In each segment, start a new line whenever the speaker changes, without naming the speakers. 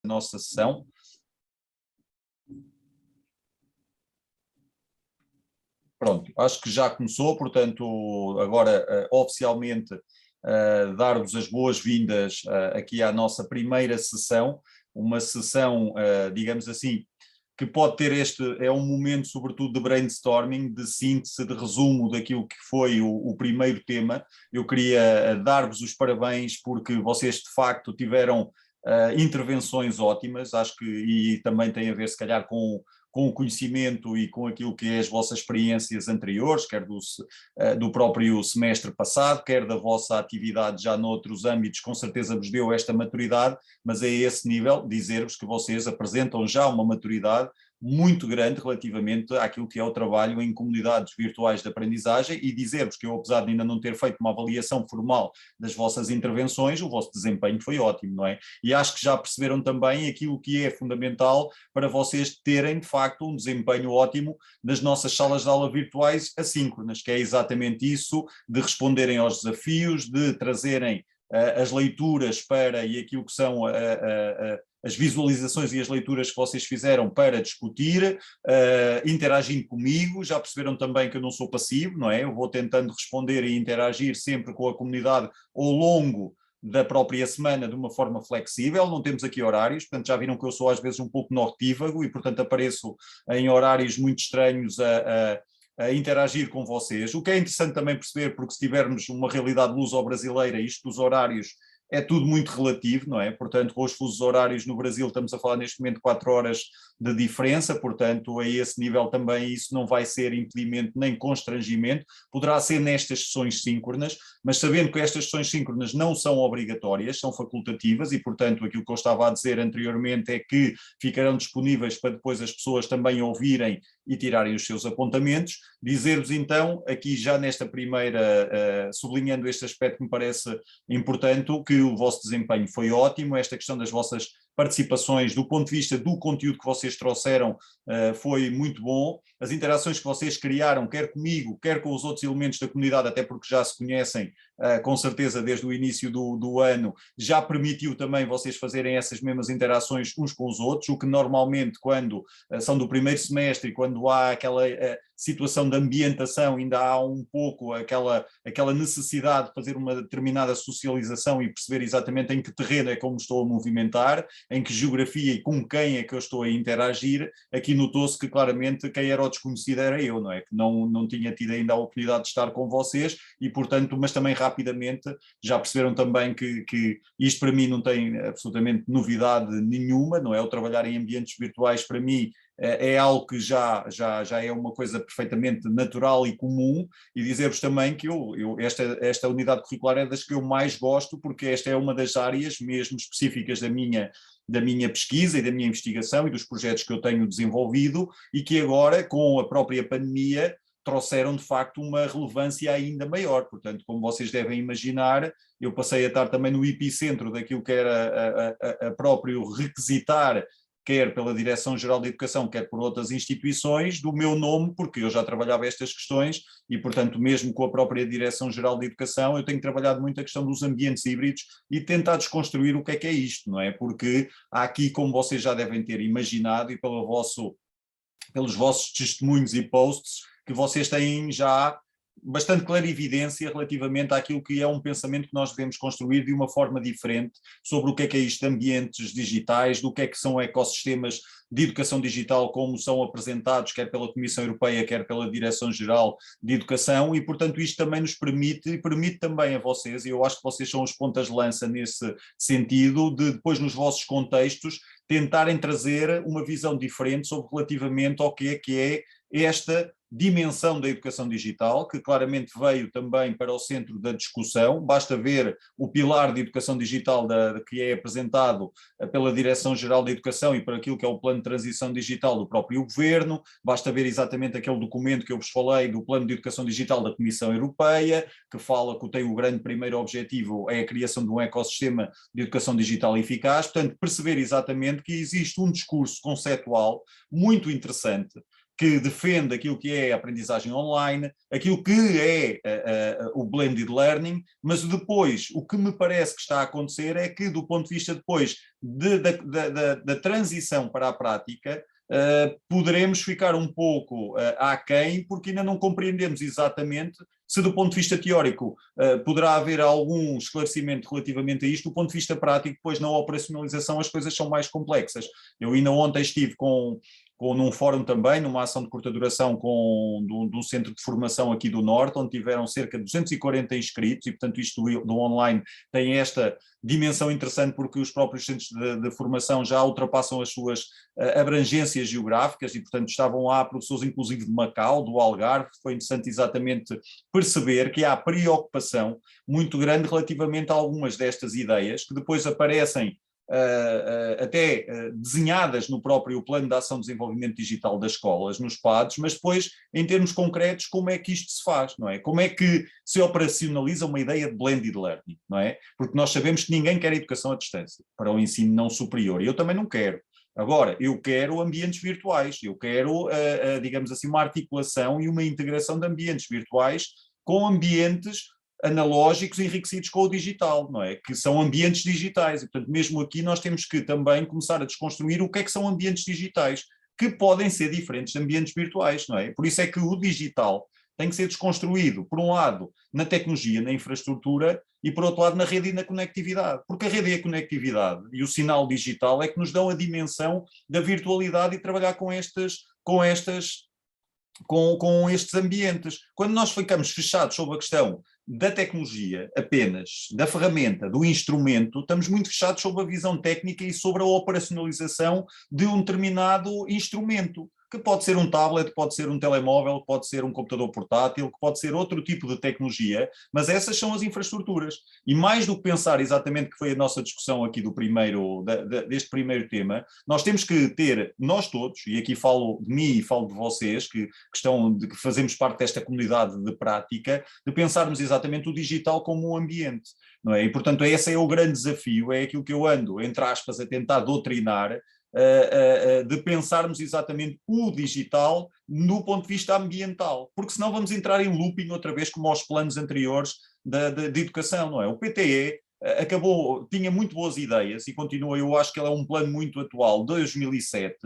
nossa sessão. Pronto, acho que já começou, portanto, agora oficialmente dar-vos as boas-vindas aqui à nossa primeira sessão, uma sessão, digamos assim, que pode ter é um momento sobretudo de brainstorming, de síntese, de resumo daquilo que foi o primeiro tema. Eu queria dar-vos os parabéns porque vocês de facto tiveram intervenções ótimas, acho que, e também tem a ver se calhar com o conhecimento e com aquilo que é as vossas experiências anteriores, quer do próprio semestre passado, quer da vossa atividade já noutros âmbitos, com certeza vos deu esta maturidade, mas a esse nível dizer-vos que vocês apresentam já uma maturidade muito grande relativamente àquilo que é o trabalho em comunidades virtuais de aprendizagem e dizer-vos que eu, apesar de ainda não ter feito uma avaliação formal das vossas intervenções, o vosso desempenho foi ótimo, não é? E acho que já perceberam também aquilo que é fundamental para vocês terem, de facto, um desempenho ótimo nas nossas salas de aula virtuais assíncronas, que é exatamente isso, de responderem aos desafios, de trazerem as leituras e aquilo que são as visualizações e as leituras que vocês fizeram para discutir, interagindo comigo. Já perceberam também que eu não sou passivo, não é? Eu vou tentando responder e interagir sempre com a comunidade ao longo da própria semana de uma forma flexível, não temos aqui horários, portanto já viram que eu sou às vezes um pouco noctívago e portanto apareço em horários muito estranhos a interagir com vocês, o que é interessante também perceber, porque se tivermos uma realidade luso-brasileira, isto dos horários é tudo muito relativo, não é? Portanto, com os fusos horários no Brasil estamos a falar neste momento de 4 horas de diferença, portanto, a esse nível também isso não vai ser impedimento nem constrangimento, poderá ser nestas sessões síncronas, mas sabendo que estas sessões síncronas não são obrigatórias, são facultativas e, portanto, aquilo que eu estava a dizer anteriormente é que ficarão disponíveis para depois as pessoas também ouvirem e tirarem os seus apontamentos. Dizer-vos então, aqui já nesta primeira, sublinhando este aspecto que me parece importante, que o vosso desempenho foi ótimo, esta questão das vossas participações, do ponto de vista do conteúdo que vocês trouxeram, foi muito bom. As interações que vocês criaram, quer comigo, quer com os outros elementos da comunidade, até porque já se conhecem, com certeza, desde o início do ano, já permitiu também vocês fazerem essas mesmas interações uns com os outros, o que normalmente, quando são do primeiro semestre e quando há aquela situação de ambientação, ainda há um pouco aquela necessidade de fazer uma determinada socialização e perceber exatamente em que terreno é que eu me estou a movimentar, em que geografia e com quem é que eu estou a interagir. Aqui notou-se que claramente quem era o desconhecido era eu, não é? Que não tinha tido ainda a oportunidade de estar com vocês e, portanto, mas também rapidamente já perceberam também que isto para mim não tem absolutamente novidade nenhuma, não é? O trabalhar em ambientes virtuais para mim é algo que já é uma coisa perfeitamente natural e comum, e dizer-vos também que esta unidade curricular é das que eu mais gosto, porque esta é uma das áreas mesmo específicas da minha pesquisa e da minha investigação e dos projetos que eu tenho desenvolvido e que agora, com a própria pandemia, trouxeram de facto uma relevância ainda maior. Portanto, como vocês devem imaginar, eu passei a estar também no epicentro daquilo que era a próprio requisitar, quer pela Direção-Geral de Educação, quer por outras instituições, do meu nome, porque eu já trabalhava estas questões e, portanto, mesmo com a própria Direção-Geral de Educação, eu tenho trabalhado muito a questão dos ambientes híbridos e tentar desconstruir o que é isto, não é? Porque há aqui, como vocês já devem ter imaginado e pelos vossos testemunhos e posts, que vocês têm já bastante clarividência relativamente àquilo que é um pensamento que nós devemos construir de uma forma diferente sobre o que é isto de ambientes digitais, do que é que são ecossistemas de educação digital como são apresentados quer pela Comissão Europeia, quer pela Direção-Geral de Educação e, portanto, isto também nos permite e permite também a vocês, e eu acho que vocês são os pontas de lança nesse sentido, de depois nos vossos contextos tentarem trazer uma visão diferente sobre relativamente ao que é esta dimensão da educação digital, que claramente veio também para o centro da discussão. Basta ver o pilar de educação digital que é apresentado pela Direção-Geral da Educação e para aquilo que é o plano de transição digital do próprio governo, basta ver exatamente aquele documento que eu vos falei do plano de educação digital da Comissão Europeia, que fala que tem o grande primeiro objetivo é a criação de um ecossistema de educação digital eficaz. Portanto, perceber exatamente que existe um discurso conceitual muito interessante que defende aquilo que é a aprendizagem online, aquilo que é o blended learning, mas depois o que me parece que está a acontecer é que, do ponto de vista depois da transição para a prática, poderemos ficar um pouco aquém, porque ainda não compreendemos exatamente se, do ponto de vista teórico, poderá haver algum esclarecimento relativamente a isto. Do ponto de vista prático, depois na operacionalização as coisas são mais complexas. Eu ainda ontem estive num fórum também, numa ação de curta duração de um centro de formação aqui do Norte, onde tiveram cerca de 240 inscritos, e portanto isto do online tem esta dimensão interessante, porque os próprios centros de formação já ultrapassam as suas abrangências geográficas, e portanto estavam lá professores inclusive de Macau, do Algarve. Foi interessante exatamente perceber que há preocupação muito grande relativamente a algumas destas ideias, que depois aparecem até desenhadas no próprio Plano de Ação de Desenvolvimento Digital das escolas, nos PADs, mas depois, em termos concretos, como é que isto se faz, não é? Como é que se operacionaliza uma ideia de blended learning, não é? Porque nós sabemos que ninguém quer educação à distância para o ensino não superior, e eu também não quero. Agora, eu quero ambientes virtuais, eu quero, digamos assim, uma articulação e uma integração de ambientes virtuais com ambientes analógicos enriquecidos com o digital, não é? Que são ambientes digitais, e portanto mesmo aqui nós temos que também começar a desconstruir o que é que são ambientes digitais, que podem ser diferentes de ambientes virtuais, não é? Por isso é que o digital tem que ser desconstruído, por um lado, na tecnologia, na infraestrutura, e por outro lado na rede e na conectividade, porque a rede e a conectividade e o sinal digital é que nos dão a dimensão da virtualidade e trabalhar com estes ambientes. Quando nós ficamos fechados sobre a questão da tecnologia apenas, da ferramenta, do instrumento, estamos muito fechados sobre a visão técnica e sobre a operacionalização de um determinado instrumento, que pode ser um tablet, pode ser um telemóvel, pode ser um computador portátil, que pode ser outro tipo de tecnologia, mas essas são as infraestruturas. E mais do que pensar exatamente, que foi a nossa discussão aqui deste primeiro tema, nós temos que ter, nós todos, e aqui falo de mim e falo de vocês, que fazemos parte desta comunidade de prática, de pensarmos exatamente o digital como um ambiente, não é? E portanto esse é o grande desafio, é aquilo que eu ando, entre aspas, a tentar doutrinar, de pensarmos exatamente o digital no ponto de vista ambiental, porque senão vamos entrar em looping outra vez, como aos planos anteriores de educação, não é? O PTE tinha muito boas ideias e continua. Eu acho que ele é um plano muito atual, de 2007,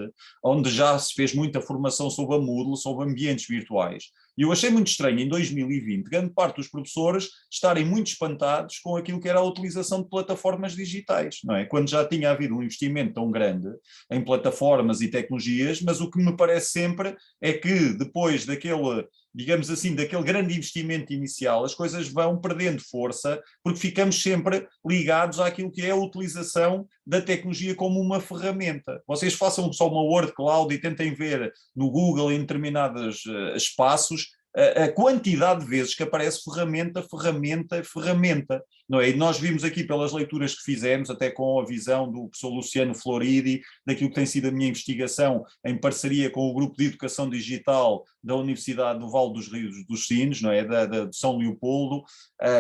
onde já se fez muita formação sobre a Moodle, sobre ambientes virtuais. E eu achei muito estranho, em 2020, grande parte dos professores estarem muito espantados com aquilo que era a utilização de plataformas digitais, não é? Quando já tinha havido um investimento tão grande em plataformas e tecnologias, mas o que me parece sempre é que depois daquele, digamos assim, daquele grande investimento inicial, as coisas vão perdendo força, porque ficamos sempre ligados àquilo que é a utilização da tecnologia como uma ferramenta. Vocês façam só uma word cloud e tentem ver no Google, em determinados espaços, a quantidade de vezes que aparece ferramenta, ferramenta, ferramenta, não é? E nós vimos aqui pelas leituras que fizemos, até com a visão do professor Luciano Floridi, daquilo que tem sido a minha investigação em parceria com o Grupo de Educação Digital da Universidade do Vale dos Rios dos Sinos, não é? De São Leopoldo,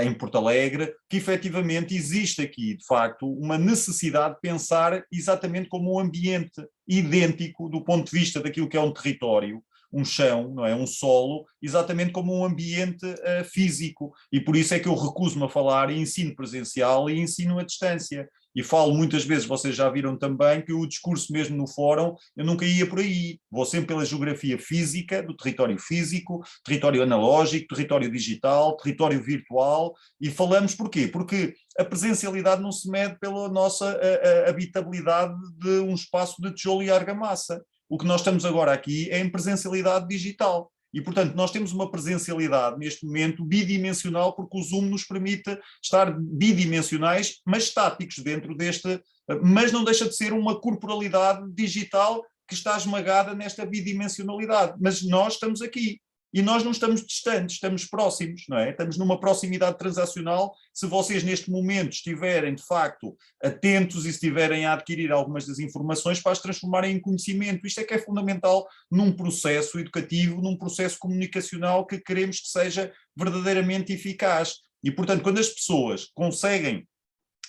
em Porto Alegre, que efetivamente existe aqui, de facto, uma necessidade de pensar exatamente como um ambiente idêntico do ponto de vista daquilo que é um território, um chão, não é? Um solo, exatamente como um ambiente físico. E por isso é que eu recuso-me a falar em ensino presencial e ensino à distância. E falo muitas vezes, vocês já viram também, que o discurso mesmo no fórum, eu nunca ia por aí. Vou sempre pela geografia física, do território físico, território analógico, território digital, território virtual, e falamos porquê? Porque a presencialidade não se mede pela nossa habitabilidade de um espaço de tijolo e argamassa. O que nós estamos agora aqui é em presencialidade digital. E, portanto, nós temos uma presencialidade, neste momento, bidimensional, porque o Zoom nos permite estar bidimensionais, mas estáticos dentro deste... Mas não deixa de ser uma corporalidade digital que está esmagada nesta bidimensionalidade. Mas nós estamos aqui. E nós não estamos distantes, estamos próximos, não é? Estamos numa proximidade transacional. Se vocês neste momento estiverem, de facto, atentos e estiverem a adquirir algumas das informações para as transformarem em conhecimento, isto é que é fundamental num processo educativo, num processo comunicacional que queremos que seja verdadeiramente eficaz. E, portanto, quando as pessoas conseguem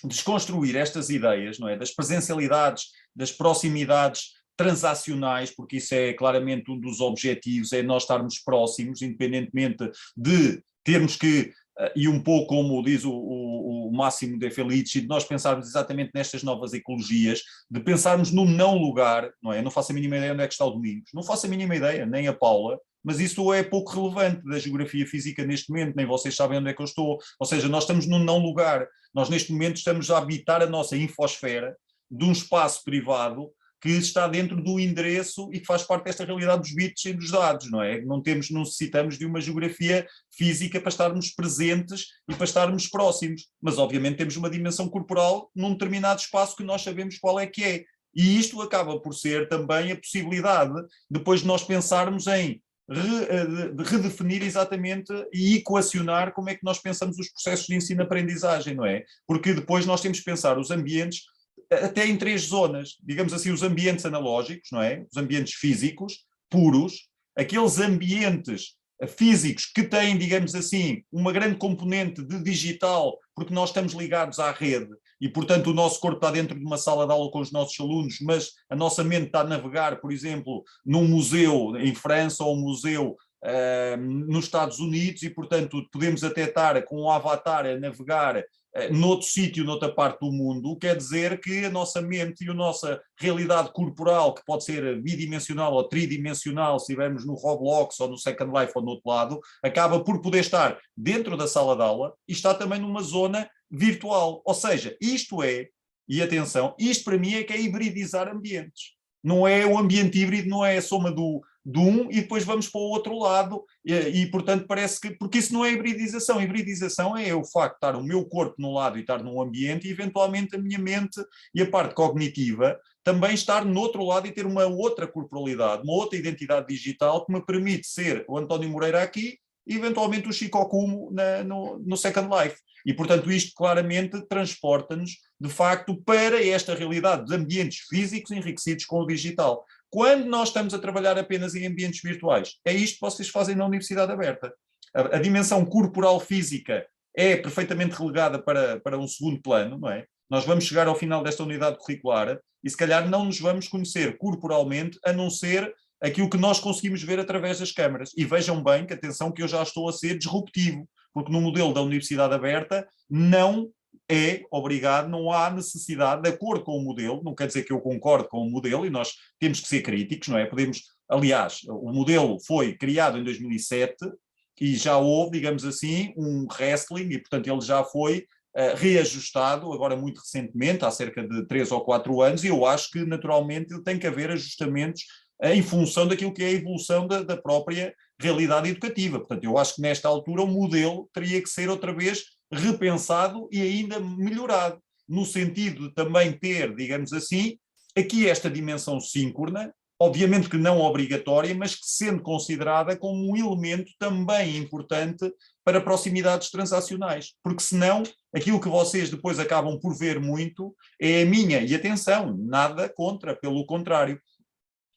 desconstruir estas ideias, não é? Das presencialidades, das proximidades, transacionais, porque isso é claramente um dos objetivos, é nós estarmos próximos, independentemente de termos que, e um pouco como diz o Máximo de Felice, de nós pensarmos exatamente nestas novas ecologias, de pensarmos no não lugar, não é? Eu não faço a mínima ideia onde é que está o Domingos, não faço a mínima ideia, nem a Paula, mas isso é pouco relevante da geografia física neste momento, nem vocês sabem onde é que eu estou, ou seja, nós estamos num não lugar, nós neste momento estamos a habitar a nossa infosfera de um espaço privado que está dentro do endereço e que faz parte desta realidade dos bits e dos dados, não é? Não necessitamos de uma geografia física para estarmos presentes e para estarmos próximos, mas obviamente temos uma dimensão corporal num determinado espaço que nós sabemos qual é que é. E isto acaba por ser também a possibilidade, depois de nós pensarmos em de redefinir exatamente e equacionar como é que nós pensamos os processos de ensino-aprendizagem, não é? Porque depois nós temos que pensar os ambientes até em 3 zonas, digamos assim, os ambientes analógicos, não é? Os ambientes físicos, puros, aqueles ambientes físicos que têm, digamos assim, uma grande componente de digital, porque nós estamos ligados à rede e, portanto, o nosso corpo está dentro de uma sala de aula com os nossos alunos, mas a nossa mente está a navegar, por exemplo, num museu em França ou um museu nos Estados Unidos e, portanto, podemos até estar com um avatar a navegar noutro sítio, noutra parte do mundo, quer dizer que a nossa mente e a nossa realidade corporal, que pode ser bidimensional ou tridimensional, se estivermos no Roblox ou no Second Life ou no outro lado, acaba por poder estar dentro da sala de aula e está também numa zona virtual. Ou seja, isto é, e atenção, isto para mim é que é hibridizar ambientes. Não é o ambiente híbrido, não é a soma do um e depois vamos para o outro lado portanto parece que, porque isso não é hibridização é o facto de estar o meu corpo num lado e estar num ambiente e eventualmente a minha mente e a parte cognitiva também estar no outro lado e ter uma outra corporalidade, uma outra identidade digital que me permite ser o António Moreira aqui e eventualmente o Chico Okumo no Second Life. E, portanto, isto claramente transporta-nos, de facto, para esta realidade de ambientes físicos enriquecidos com o digital. Quando nós estamos a trabalhar apenas em ambientes virtuais, é isto que vocês fazem na Universidade Aberta. A dimensão corporal física é perfeitamente relegada para um segundo plano, não é? Nós vamos chegar ao final desta unidade curricular e se calhar não nos vamos conhecer corporalmente, a não ser aquilo que nós conseguimos ver através das câmaras. E vejam bem que, atenção, que eu já estou a ser disruptivo, porque no modelo da Universidade Aberta não é obrigado, não há necessidade, de acordo com o modelo, não quer dizer que eu concordo com o modelo, e nós temos que ser críticos, não é? Aliás, o modelo foi criado em 2007 e já houve, digamos assim, um wrestling, e portanto ele já foi reajustado, agora muito recentemente, há cerca de 3 ou 4 anos, e eu acho que naturalmente tem que haver ajustamentos em função daquilo que é a evolução da própria realidade educativa. Portanto, eu acho que nesta altura o modelo teria que ser outra vez repensado e ainda melhorado, no sentido de também ter, digamos assim, aqui esta dimensão síncrona, obviamente que não obrigatória, mas que sendo considerada como um elemento também importante para proximidades transacionais, porque senão aquilo que vocês depois acabam por ver muito é a minha, e atenção, nada contra, pelo contrário,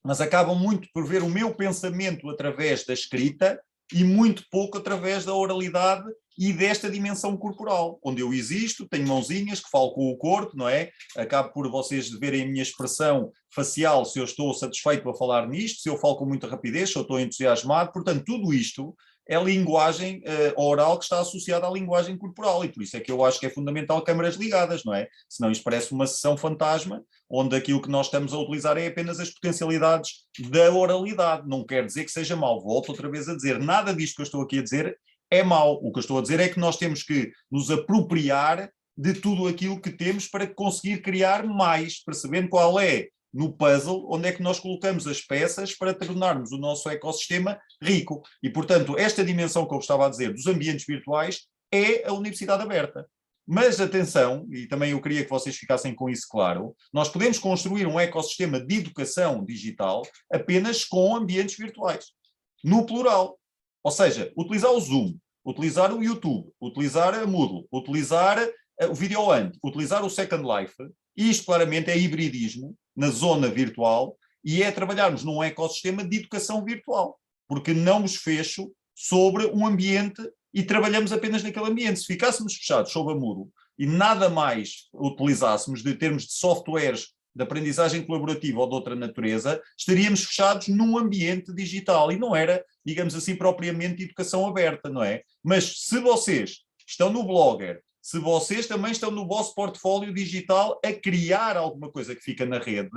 mas acabam muito por ver o meu pensamento através da escrita e muito pouco através da oralidade e desta dimensão corporal, onde eu existo, tenho mãozinhas, que falo com o corpo, não é? Acabo por vocês verem a minha expressão facial, se eu estou satisfeito a falar nisto, se eu falo com muita rapidez, se eu estou entusiasmado, portanto, tudo isto é linguagem oral que está associada à linguagem corporal, e por isso é que eu acho que é fundamental câmaras ligadas, não é? Senão isto parece uma sessão fantasma, onde aquilo que nós estamos a utilizar é apenas as potencialidades da oralidade, não quer dizer que seja mau, volto outra vez a dizer, nada disto que eu estou aqui a dizer é mau, o que eu estou a dizer é que nós temos que nos apropriar de tudo aquilo que temos para conseguir criar mais, percebendo qual é no puzzle, onde é que nós colocamos as peças para tornarmos o nosso ecossistema rico. E, portanto, esta dimensão que eu estava a dizer dos ambientes virtuais é a Universidade Aberta. Mas atenção, e também eu queria que vocês ficassem com isso claro, nós podemos construir um ecossistema de educação digital apenas com ambientes virtuais, no plural. Ou seja, utilizar o Zoom, utilizar o YouTube, utilizar a Moodle, utilizar o VideoAnt, utilizar o Second Life, isto claramente é hibridismo na zona virtual e é trabalharmos num ecossistema de educação virtual, porque não nos fecho sobre um ambiente e trabalhamos apenas naquele ambiente. Se ficássemos fechados sobre a Moodle e nada mais utilizássemos de termos de softwares de aprendizagem colaborativa ou de outra natureza, estaríamos fechados num ambiente digital e não era, digamos assim, propriamente educação aberta, não é? Mas se vocês estão no Blogger, se vocês também estão no vosso portfólio digital a criar alguma coisa que fica na rede,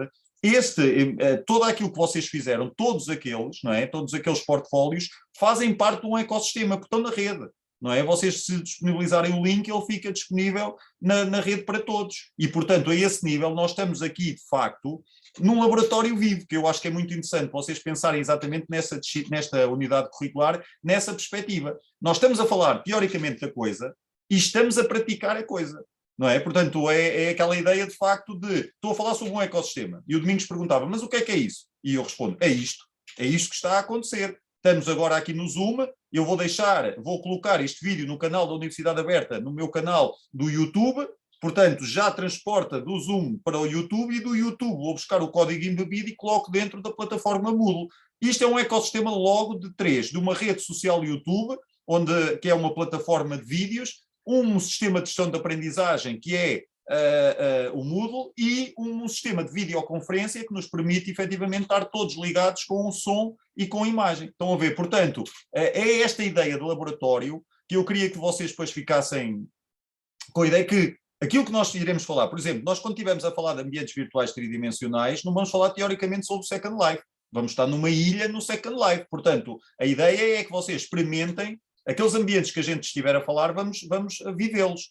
todo aquilo que vocês fizeram, todos aqueles, não é? Todos aqueles portfólios fazem parte de um ecossistema, porque estão na rede. Não é? Vocês, se disponibilizarem o link, ele fica disponível na rede para todos. E, portanto, a esse nível, nós estamos aqui, de facto, num laboratório vivo, que eu acho que é muito interessante vocês pensarem exatamente nesta unidade curricular, nessa perspectiva. Nós estamos a falar, teoricamente, da coisa e estamos a praticar a coisa. Não é? Portanto, é aquela ideia, de facto, de estou a falar sobre um ecossistema. E o Domingos perguntava, mas o que é isso? E eu respondo, é isto que está a acontecer. Estamos agora aqui no Zoom, eu vou colocar este vídeo no canal da Universidade Aberta, no meu canal do YouTube, portanto já transporta do Zoom para o YouTube e do YouTube vou buscar o código embebido e coloco dentro da plataforma Moodle. Isto é um ecossistema logo de três, de uma rede social YouTube, que é uma plataforma de vídeos, um sistema de gestão de aprendizagem que é o Moodle e um sistema de videoconferência que nos permite efetivamente estar todos ligados com o som e com a imagem. Estão a ver? Portanto, é esta ideia de laboratório que eu queria que vocês depois ficassem com a ideia que aquilo que nós iremos falar, por exemplo, nós quando estivermos a falar de ambientes virtuais tridimensionais, não vamos falar teoricamente sobre o Second Life. Vamos estar numa ilha no Second Life. Portanto, a ideia é que vocês experimentem aqueles ambientes que a gente estiver a falar, vamos vivê-los.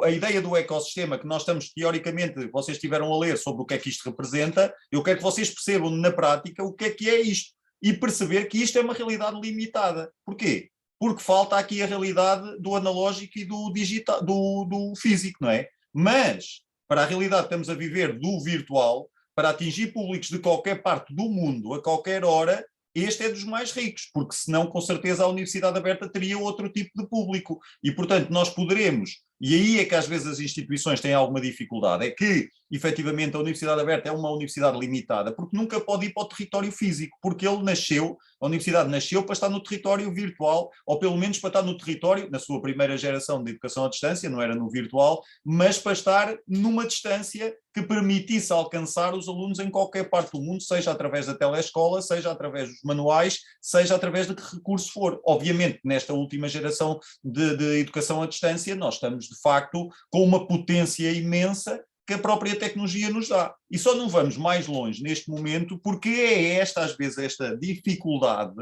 A ideia do ecossistema que nós estamos, teoricamente, vocês estiveram a ler sobre o que é que isto representa, eu quero que vocês percebam na prática o que é isto e perceber que isto é uma realidade limitada. Porquê? Porque falta aqui a realidade do analógico e do digital, do físico, não é? Mas, para a realidade que estamos a viver do virtual, para atingir públicos de qualquer parte do mundo, a qualquer hora, este é dos mais ricos, porque senão, com certeza, a Universidade Aberta teria outro tipo de público. E, portanto, nós poderemos, e aí é que às vezes as instituições têm alguma dificuldade, é que, efetivamente, a Universidade Aberta é uma universidade limitada, porque nunca pode ir para o território físico, porque a universidade nasceu para estar no território virtual, ou pelo menos para estar no território, na sua primeira geração de educação à distância, não era no virtual, mas para estar numa distância que permitisse alcançar os alunos em qualquer parte do mundo, seja através da telescola, seja através dos manuais, seja através de que recurso for. Obviamente, nesta última geração de educação à distância, nós estamos, de facto, com uma potência imensa que a própria tecnologia nos dá. E só não vamos mais longe neste momento porque é às vezes, esta dificuldade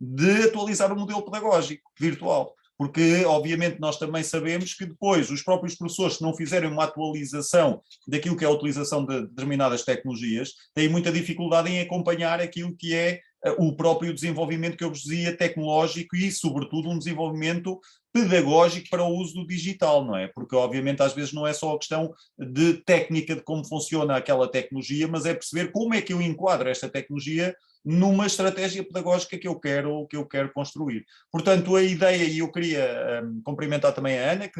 de atualizar o modelo pedagógico virtual. Porque, obviamente, nós também sabemos que depois os próprios professores, se não fizerem uma atualização daquilo que é a utilização de determinadas tecnologias, têm muita dificuldade em acompanhar aquilo que é o próprio desenvolvimento que eu vos dizia, tecnológico e, sobretudo, um desenvolvimento pedagógico para o uso do digital, não é? Porque, obviamente, às vezes não é só a questão de técnica, de como funciona aquela tecnologia, mas é perceber como é que eu enquadro esta tecnologia numa estratégia pedagógica que eu quero construir. Portanto, a ideia, e eu queria cumprimentar também a Ana,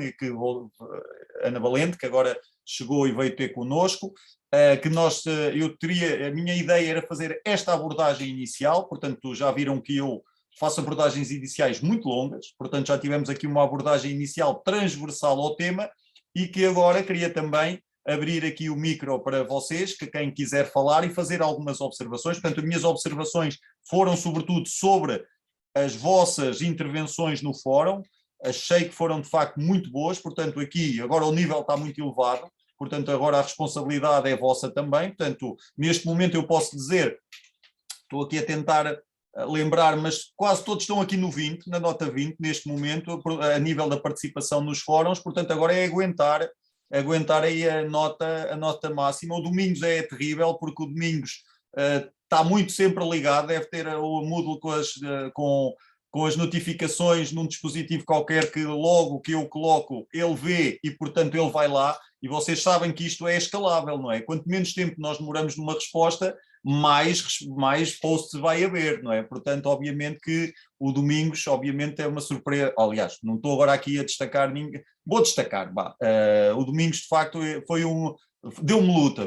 Ana Valente, que agora chegou e veio ter connosco, a minha ideia era fazer esta abordagem inicial, portanto já viram que eu faço abordagens iniciais muito longas, portanto já tivemos aqui uma abordagem inicial transversal ao tema e que agora queria também abrir aqui o micro para vocês, que quem quiser falar e fazer algumas observações. Portanto, as minhas observações foram sobretudo sobre as vossas intervenções no fórum, achei que foram de facto muito boas, portanto aqui agora o nível está muito elevado, portanto agora a responsabilidade é vossa também, portanto neste momento eu posso dizer, estou aqui a tentar lembrar, mas quase todos estão aqui no 20, na nota 20 neste momento, a nível da participação nos fóruns, portanto agora é aguentar aí a nota máxima. O Domingos é terrível, porque o Domingos está muito sempre ligado, deve ter o Moodle com as notificações num dispositivo qualquer que logo que eu coloco ele vê e portanto ele vai lá, e vocês sabem que isto é escalável, não é? Quanto menos tempo nós demoramos numa resposta, mais posts vai haver, não é? Portanto, obviamente que o Domingos, obviamente, é uma surpresa. Aliás, não estou agora aqui a destacar ninguém. Vou destacar, o Domingos, de facto, foi Deu-me luta,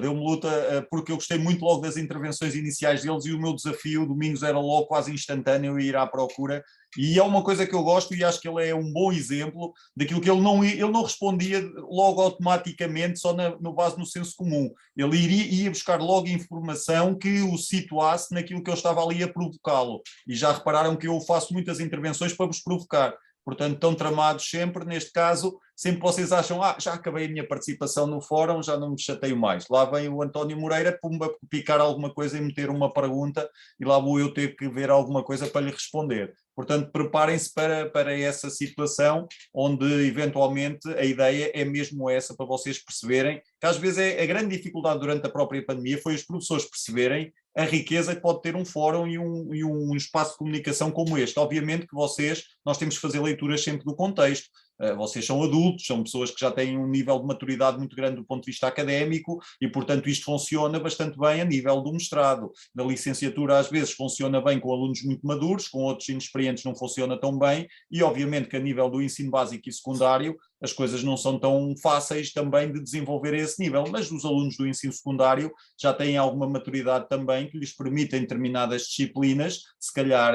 porque eu gostei muito logo das intervenções iniciais deles e o meu desafio, Domingos, era logo quase instantâneo ir à procura, e é uma coisa que eu gosto e acho que ele é um bom exemplo daquilo que ele não respondia logo automaticamente só no base no senso comum, ele ia buscar logo informação que o situasse naquilo que eu estava ali a provocá-lo, e já repararam que eu faço muitas intervenções para vos provocar. Portanto, estão tramados sempre, neste caso, sempre vocês acham, já acabei a minha participação no fórum, já não me chateio mais. Lá vem o António Moreira, pumba, picar alguma coisa e meter uma pergunta, e lá vou eu ter que ver alguma coisa para lhe responder. Portanto, preparem-se para essa situação, onde eventualmente a ideia é mesmo essa, para vocês perceberem, que às vezes a grande dificuldade durante a própria pandemia foi os professores perceberem a riqueza que pode ter um fórum e um espaço de comunicação como este. Obviamente que nós temos que fazer leituras sempre do contexto. Vocês são adultos, são pessoas que já têm um nível de maturidade muito grande do ponto de vista académico e, portanto, isto funciona bastante bem a nível do mestrado. Na licenciatura, às vezes, funciona bem com alunos muito maduros, com outros inexperientes não funciona tão bem e, obviamente, que a nível do ensino básico e secundário as coisas não são tão fáceis também de desenvolver a esse nível, mas os alunos do ensino secundário já têm alguma maturidade também que lhes permite, em determinadas disciplinas, se calhar,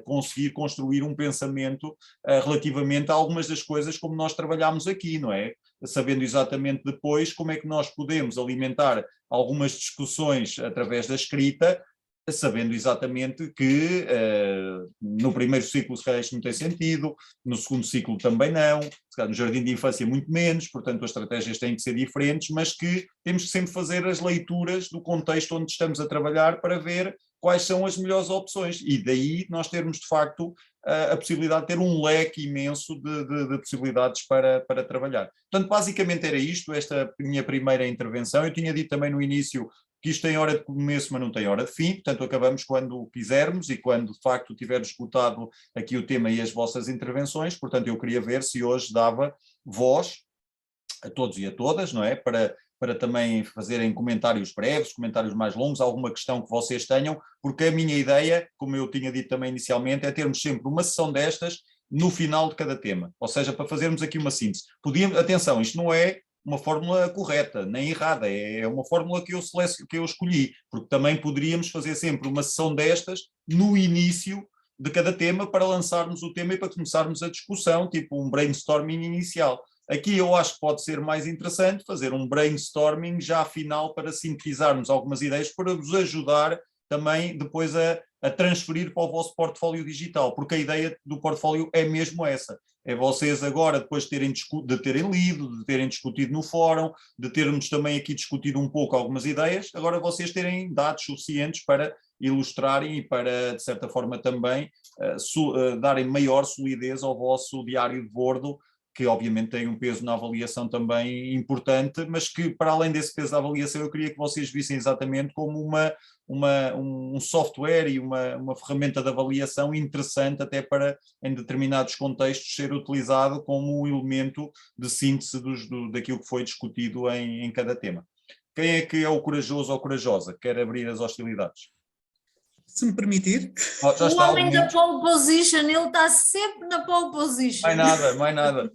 conseguir construir um pensamento relativamente a algumas das coisas como nós trabalhamos aqui, não é? Sabendo exatamente depois como é que nós podemos alimentar algumas discussões através da escrita, sabendo exatamente que no primeiro ciclo se calhar isto não tem sentido, no segundo ciclo também não, se calhar no jardim de infância muito menos, portanto as estratégias têm que ser diferentes, mas que temos que sempre fazer as leituras do contexto onde estamos a trabalhar para ver quais são as melhores opções e daí nós termos de facto a possibilidade de ter um leque imenso de possibilidades para trabalhar. Portanto, basicamente era isto, esta minha primeira intervenção. Eu tinha dito também no início que isto tem hora de começo, mas não tem hora de fim, portanto acabamos quando quisermos e quando de facto tiver esgotado aqui o tema e as vossas intervenções, portanto eu queria ver se hoje dava voz a todos e a todas, não é? Para também fazerem comentários breves, comentários mais longos, alguma questão que vocês tenham, porque a minha ideia, como eu tinha dito também inicialmente, é termos sempre uma sessão destas no final de cada tema, ou seja, para fazermos aqui uma síntese. Atenção, isto não é uma fórmula correta, nem errada, é uma fórmula que eu escolhi, porque também poderíamos fazer sempre uma sessão destas no início de cada tema para lançarmos o tema e para começarmos a discussão, tipo um brainstorming inicial. Aqui eu acho que pode ser mais interessante fazer um brainstorming já final para sintetizarmos algumas ideias para vos ajudar também depois a transferir para o vosso portfólio digital, porque a ideia do portfólio é mesmo essa. É vocês agora, depois de terem lido, de terem discutido no fórum, de termos também aqui discutido um pouco algumas ideias, agora vocês terem dados suficientes para ilustrarem e para, de certa forma, também darem maior solidez ao vosso diário de bordo, que obviamente tem um peso na avaliação também importante, mas que para além desse peso da avaliação eu queria que vocês vissem exatamente como um software e uma ferramenta de avaliação interessante até para, em determinados contextos, ser utilizado como um elemento de síntese daquilo que foi discutido em cada tema. Quem é que é o corajoso ou corajosa que quer abrir as hostilidades?
Se me permitir.
Já
O
está,
homem da pole position, ele está sempre na pole position.
Mais nada.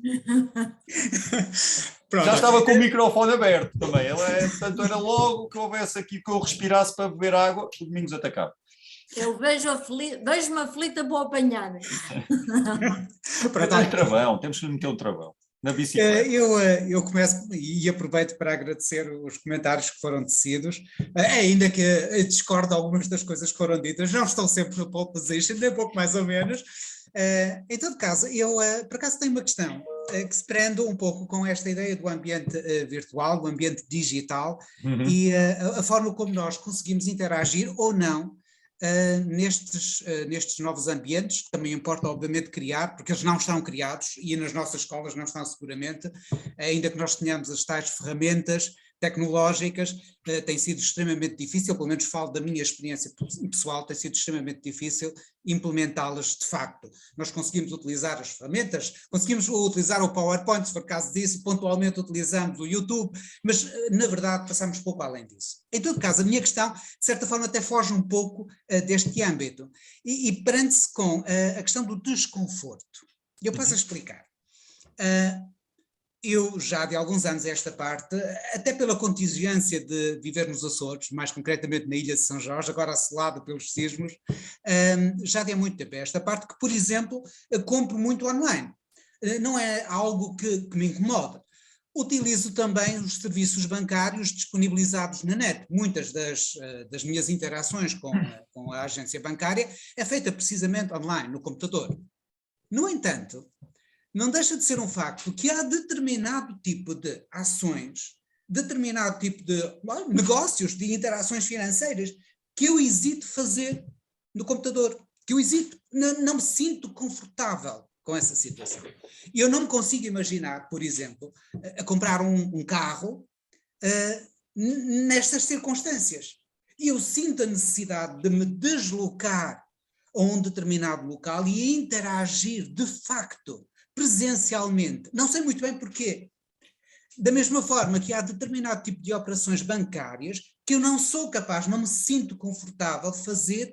Pronto.
Já estava com o microfone aberto também. Portanto, era logo que houvesse aqui que eu respirasse para beber água, o Domingos atacava.
Eu vejo-me aflita para o apanhar.
Temos que lhe meter um travão. Na bicicleta.
Eu começo e aproveito para agradecer os comentários que foram tecidos, ainda que discordo de algumas das coisas que foram ditas, não estão sempre no pole position, nem pouco mais ou menos. Em todo caso, eu por acaso tenho uma questão que se prende um pouco com esta ideia do ambiente virtual, do ambiente digital, e a forma como nós conseguimos interagir ou não nestes novos ambientes, que também importa obviamente criar, porque eles não estão criados e nas nossas escolas não estão seguramente, ainda que nós tenhamos as tais ferramentas tecnológicas, tem sido extremamente difícil, pelo menos falo da minha experiência pessoal, tem sido extremamente difícil implementá-las de facto. Nós conseguimos utilizar as ferramentas, conseguimos utilizar o PowerPoint, se for caso disso, pontualmente utilizamos o YouTube, mas na verdade passamos pouco além disso. Em todo caso, a minha questão, de certa forma, até foge um pouco deste âmbito e prende-se com a questão do desconforto. Eu passo a explicar. Eu já de alguns anos a esta parte, até pela contingência de viver nos Açores, mais concretamente na ilha de São Jorge, agora assolado pelos sismos, já de há muito tempo a esta parte que, por exemplo, compro muito online. Não é algo que me incomoda. Utilizo também os serviços bancários disponibilizados na net. Muitas das minhas interações com a agência bancária é feita precisamente online, no computador. No entanto, não deixa de ser um facto que há determinado tipo de ações, determinado tipo de negócios, de interações financeiras que eu hesito fazer no computador, que eu hesito, não me sinto confortável com essa situação. Eu não me consigo imaginar, por exemplo, a comprar um carro nestas circunstâncias. Eu sinto a necessidade de me deslocar a um determinado local e interagir de facto presencialmente, não sei muito bem porquê. Da mesma forma que há determinado tipo de operações bancárias que eu não sou capaz, não me sinto confortável de fazer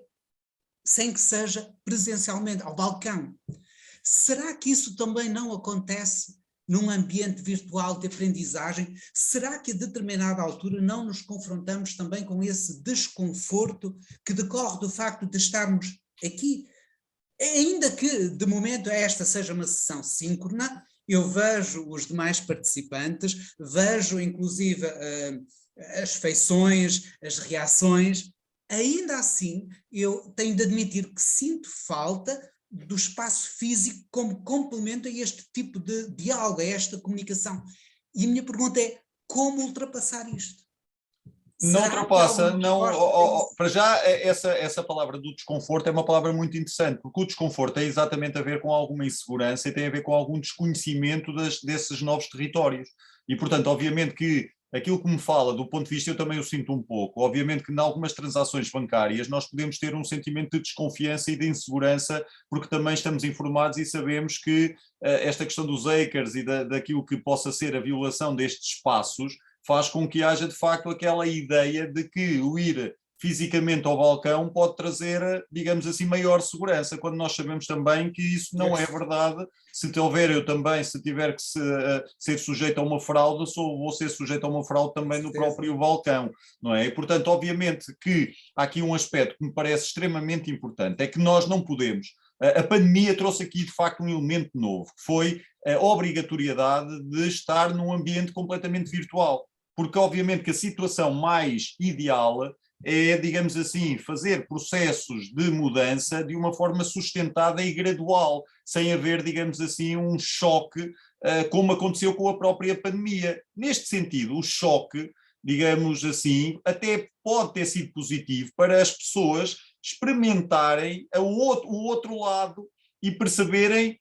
sem que seja presencialmente, ao balcão. Será que isso também não acontece num ambiente virtual de aprendizagem? Será que a determinada altura não nos confrontamos também com esse desconforto que decorre do facto de estarmos aqui? Ainda que, de momento, esta seja uma sessão síncrona, eu vejo os demais participantes, vejo inclusive as feições, as reações, ainda assim eu tenho de admitir que sinto falta do espaço físico como complemento a este tipo de diálogo, a esta comunicação. E a minha pergunta é, como ultrapassar isto?
Não ultrapassa, não, para já essa palavra do desconforto é uma palavra muito interessante, porque o desconforto tem exatamente a ver com alguma insegurança e tem a ver com algum desconhecimento desses novos territórios. E, portanto, obviamente que aquilo que me fala, do ponto de vista, eu também o sinto um pouco, obviamente que em algumas transações bancárias nós podemos ter um sentimento de desconfiança e de insegurança, porque também estamos informados e sabemos que esta questão dos hackers e daquilo que possa ser a violação destes espaços faz com que haja de facto aquela ideia de que o ir fisicamente ao balcão pode trazer, digamos assim, maior segurança, quando nós sabemos também que isso não é verdade. Se houver eu também, se tiver que ser sujeito a uma fraude, vou ser sujeito a uma fraude também no próprio balcão, não é? E, portanto, obviamente que há aqui um aspecto que me parece extremamente importante, é que nós não podemos. A pandemia trouxe aqui, de facto, um elemento novo, que foi a obrigatoriedade de estar num ambiente completamente virtual. Porque, obviamente, que a situação mais ideal é, digamos assim, fazer processos de mudança de uma forma sustentada e gradual, sem haver, digamos assim, um choque, como aconteceu com a própria pandemia. Neste sentido, o choque, digamos assim, até pode ter sido positivo para as pessoas experimentarem o outro lado e perceberem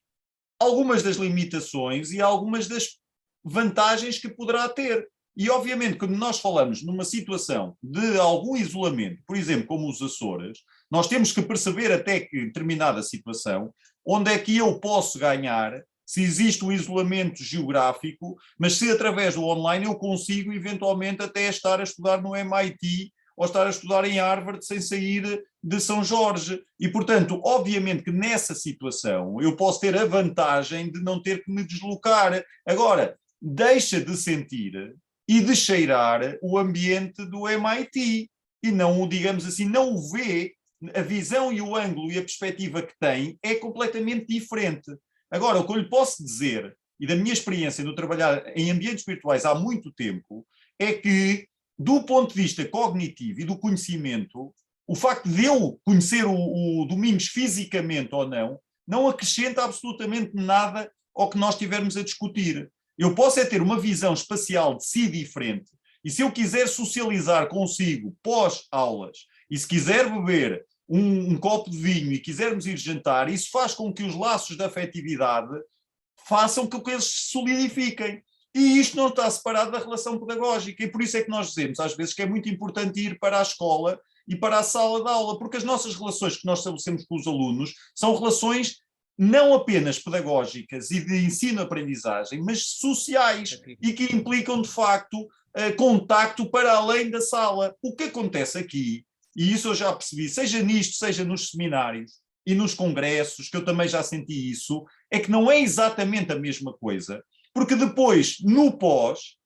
algumas das limitações e algumas das vantagens que poderá ter. E, obviamente, quando nós falamos numa situação de algum isolamento, por exemplo, como os Açores, nós temos que perceber até que determinada situação, onde é que eu posso ganhar, se existe o isolamento geográfico, mas se através do online eu consigo, eventualmente, até estar a estudar no MIT ou estar a estudar em Harvard sem sair de São Jorge. E, portanto, obviamente que nessa situação eu posso ter a vantagem de não ter que me deslocar. Agora, deixa de sentir e de cheirar o ambiente do MIT e não, digamos assim, não o vê, a visão e o ângulo e a perspectiva que tem é completamente diferente. Agora, o que eu lhe posso dizer, e da minha experiência no trabalhar em ambientes virtuais há muito tempo, é que, do ponto de vista cognitivo e do conhecimento, o facto de eu conhecer o domínios fisicamente ou não acrescenta absolutamente nada ao que nós estivermos a discutir. Eu posso é ter uma visão espacial de si diferente, e se eu quiser socializar consigo pós-aulas, e se quiser beber um copo de vinho e quisermos ir jantar, isso faz com que os laços de afetividade façam com que eles se solidifiquem. E isto não está separado da relação pedagógica, e por isso é que nós dizemos às vezes que é muito importante ir para a escola e para a sala de aula, porque as nossas relações que nós estabelecemos com os alunos são relações não apenas pedagógicas e de ensino-aprendizagem, mas sociais, e que implicam, de facto, contacto para além da sala. O que acontece aqui, e isso eu já percebi, seja nisto, seja nos seminários e nos congressos, que eu também já senti isso, é que não é exatamente a mesma coisa Porque depois, no pós,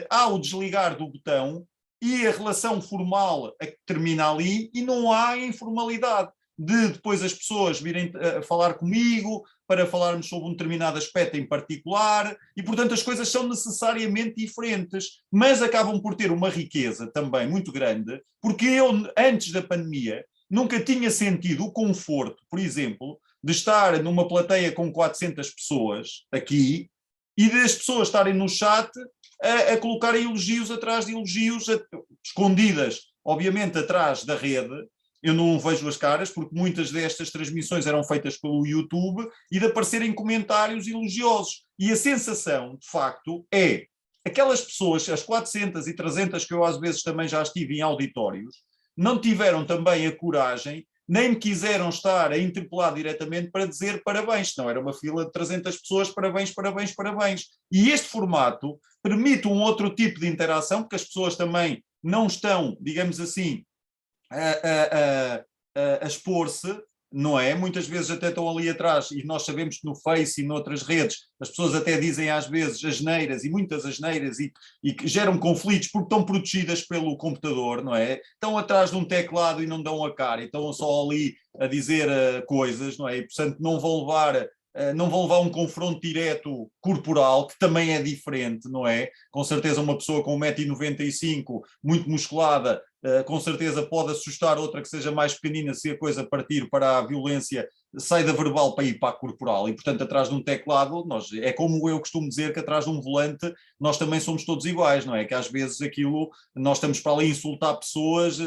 há o desligar do botão e a relação formal termina ali e não há informalidade de depois as pessoas virem falar comigo para falarmos sobre um determinado aspecto em particular e, portanto, as coisas são necessariamente diferentes, mas acabam por ter uma riqueza também muito grande, porque eu, antes da pandemia, nunca tinha sentido o conforto, por exemplo, de estar numa plateia com 400 pessoas aqui e das pessoas estarem no chat a colocarem elogios atrás de elogios, escondidas, obviamente, atrás da rede. Eu não vejo as caras, porque muitas destas transmissões eram feitas pelo YouTube, e de aparecerem comentários elogiosos. E a sensação, de facto, é aquelas pessoas, as 400 e 300 que eu às vezes também já estive em auditórios, não tiveram também a coragem, nem me quiseram estar a interpelar diretamente para dizer parabéns, senão era uma fila de 300 pessoas, parabéns, parabéns, parabéns. E este formato permite um outro tipo de interação, porque as pessoas também não estão, digamos assim, a expor-se, não é? Muitas vezes até estão ali atrás, e nós sabemos que no Face e noutras redes as pessoas até dizem às vezes asneiras, e muitas asneiras, e que geram conflitos porque estão protegidas pelo computador, não é? Estão atrás de um teclado e não dão a cara, e estão só ali a dizer coisas, não é? E portanto não vão levar um confronto direto corporal, que também é diferente, não é? Com certeza uma pessoa com 1,95 m, muito musculada, com certeza pode assustar outra que seja mais pequenina, se a coisa partir para a violência, sai da verbal para ir para a corporal, e portanto atrás de um teclado, é como eu costumo dizer que atrás de um volante nós também somos todos iguais, não é? Que às vezes aquilo, nós estamos para ali insultar pessoas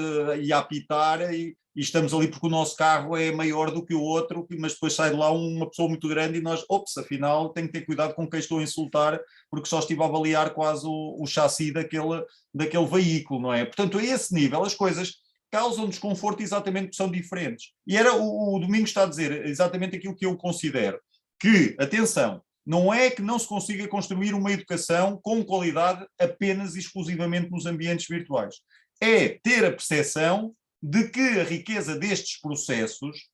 e a apitar, e estamos ali porque o nosso carro é maior do que o outro, mas depois sai de lá uma pessoa muito grande e nós, afinal tenho que ter cuidado com quem estou a insultar, porque só estive a avaliar quase o chassi daquele veículo, não é? Portanto, a esse nível as coisas causam desconforto exatamente porque são diferentes. E era o Domingos está a dizer exatamente aquilo que eu considero, que, atenção, não é que não se consiga construir uma educação com qualidade apenas e exclusivamente nos ambientes virtuais. É ter a percepção de que a riqueza destes processos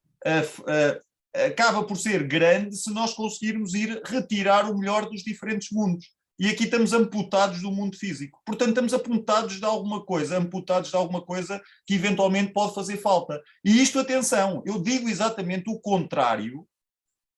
acaba por ser grande se nós conseguirmos ir retirar o melhor dos diferentes mundos. E aqui estamos amputados do mundo físico. Portanto, estamos amputados de alguma coisa que eventualmente pode fazer falta. E isto, atenção, eu digo exatamente o contrário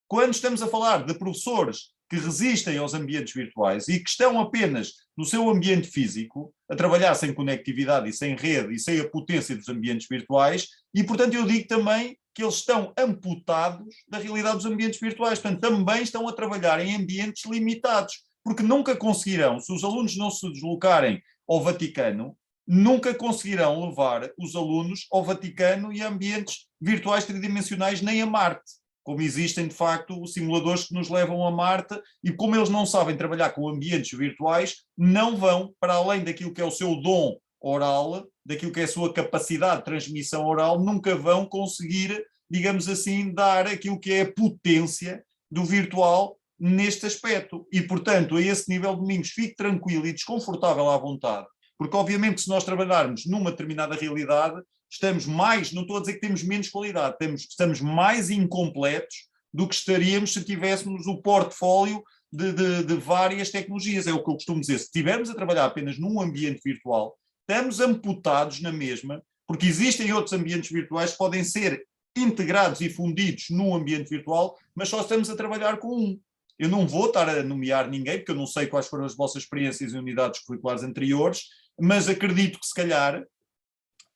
quando estamos a falar de professores que resistem aos ambientes virtuais e que estão apenas no seu ambiente físico, a trabalhar sem conectividade e sem rede e sem a potência dos ambientes virtuais, e portanto eu digo também que eles estão amputados da realidade dos ambientes virtuais, portanto também estão a trabalhar em ambientes limitados, porque nunca conseguirão, se os alunos não se deslocarem ao Vaticano, nunca conseguirão levar os alunos ao Vaticano e a ambientes virtuais tridimensionais nem a Marte. Como existem, de facto, simuladores que nos levam a Marte, e como eles não sabem trabalhar com ambientes virtuais, não vão, para além daquilo que é o seu dom oral, daquilo que é a sua capacidade de transmissão oral, nunca vão conseguir, digamos assim, dar aquilo que é a potência do virtual neste aspecto. E, portanto, a esse nível, Domingos, fique tranquilo e desconfortável à vontade, porque obviamente se nós trabalharmos numa determinada realidade, estamos mais, não estou a dizer que temos menos qualidade, estamos mais incompletos do que estaríamos se tivéssemos o portfólio de várias tecnologias. É o que eu costumo dizer, se estivermos a trabalhar apenas num ambiente virtual, estamos amputados na mesma, porque existem outros ambientes virtuais que podem ser integrados e fundidos num ambiente virtual, mas só estamos a trabalhar com um. Eu não vou estar a nomear ninguém, porque eu não sei quais foram as vossas experiências em unidades curriculares anteriores, mas acredito que se calhar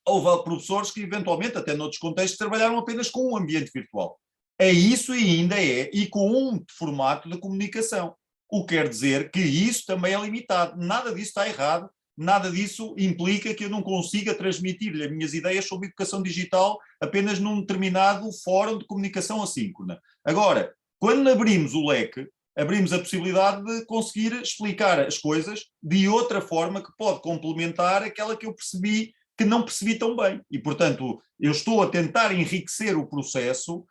houve professores que eventualmente, até noutros contextos, trabalharam apenas com um ambiente virtual. É isso e ainda é, e com um formato de comunicação. O que quer dizer que isso também é limitado. Nada disso está errado, nada disso implica que eu não consiga transmitir-lhe as minhas ideias sobre educação digital apenas num determinado fórum de comunicação assíncrona. Agora, quando abrimos o leque, abrimos a possibilidade de conseguir explicar as coisas de outra forma que pode complementar aquela que eu percebi que não percebi tão bem. E, portanto, eu estou a tentar enriquecer o processo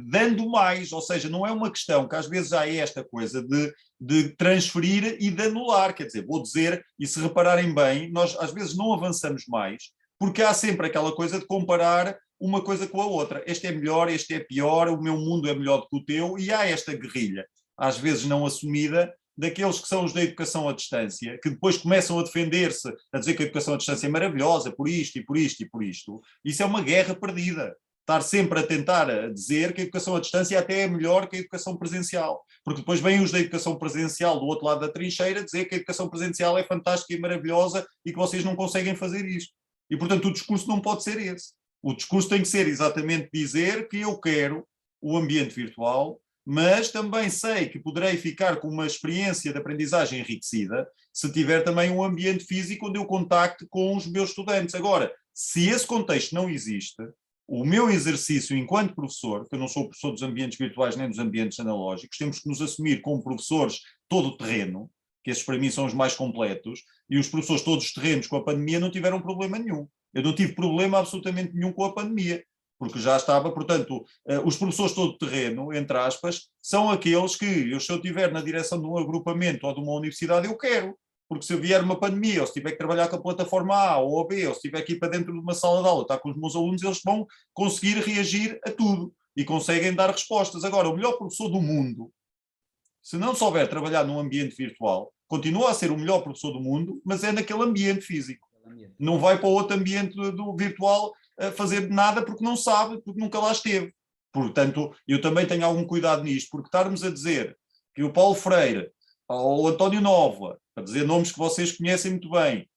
dando mais, ou seja, não é uma questão que às vezes há esta coisa de transferir e de anular, quer dizer, vou dizer, e se repararem bem, nós às vezes não avançamos mais, porque há sempre aquela coisa de comparar uma coisa com a outra. Este é melhor, este é pior, o meu mundo é melhor do que o teu, e há esta guerrilha. às vezes não assumida, daqueles que são os da educação à distância, que depois começam a defender-se, a dizer que a educação à distância é maravilhosa, por isto e por isto e por isto. Isso é uma guerra perdida. Estar sempre a tentar dizer que a educação à distância até é melhor que a educação presencial. Porque depois vêm os da educação presencial do outro lado da trincheira dizer que a educação presencial é fantástica e maravilhosa e que vocês não conseguem fazer isto. E, portanto, o discurso não pode ser esse. O discurso tem que ser exatamente dizer que eu quero o ambiente virtual, mas também sei que poderei ficar com uma experiência de aprendizagem enriquecida se tiver também um ambiente físico onde eu contacte com os meus estudantes. Agora, se esse contexto não existe, o meu exercício enquanto professor, que eu não sou professor dos ambientes virtuais nem dos ambientes analógicos, temos que nos assumir como professores todo-terreno, que esses para mim são os mais completos, e os professores todos terrenos com a pandemia não tiveram problema nenhum. Eu não tive problema absolutamente nenhum com a pandemia, porque já estava, portanto, os professores todo-terreno, entre aspas, são aqueles que, se eu estiver na direção de um agrupamento ou de uma universidade, eu quero. Porque se vier uma pandemia, ou se tiver que trabalhar com a plataforma A ou a B, ou se tiver que ir para dentro de uma sala de aula, estar com os meus alunos, eles vão conseguir reagir a tudo e conseguem dar respostas. Agora, o melhor professor do mundo, se não souber trabalhar num ambiente virtual, continua a ser o melhor professor do mundo, mas é naquele ambiente físico. Não vai para o outro ambiente do virtual a fazer nada porque não sabe, porque nunca lá esteve. Portanto, eu também tenho algum cuidado nisto, porque estarmos a dizer que o Paulo Freire ou o António Nova, para dizer nomes que vocês conhecem muito bem,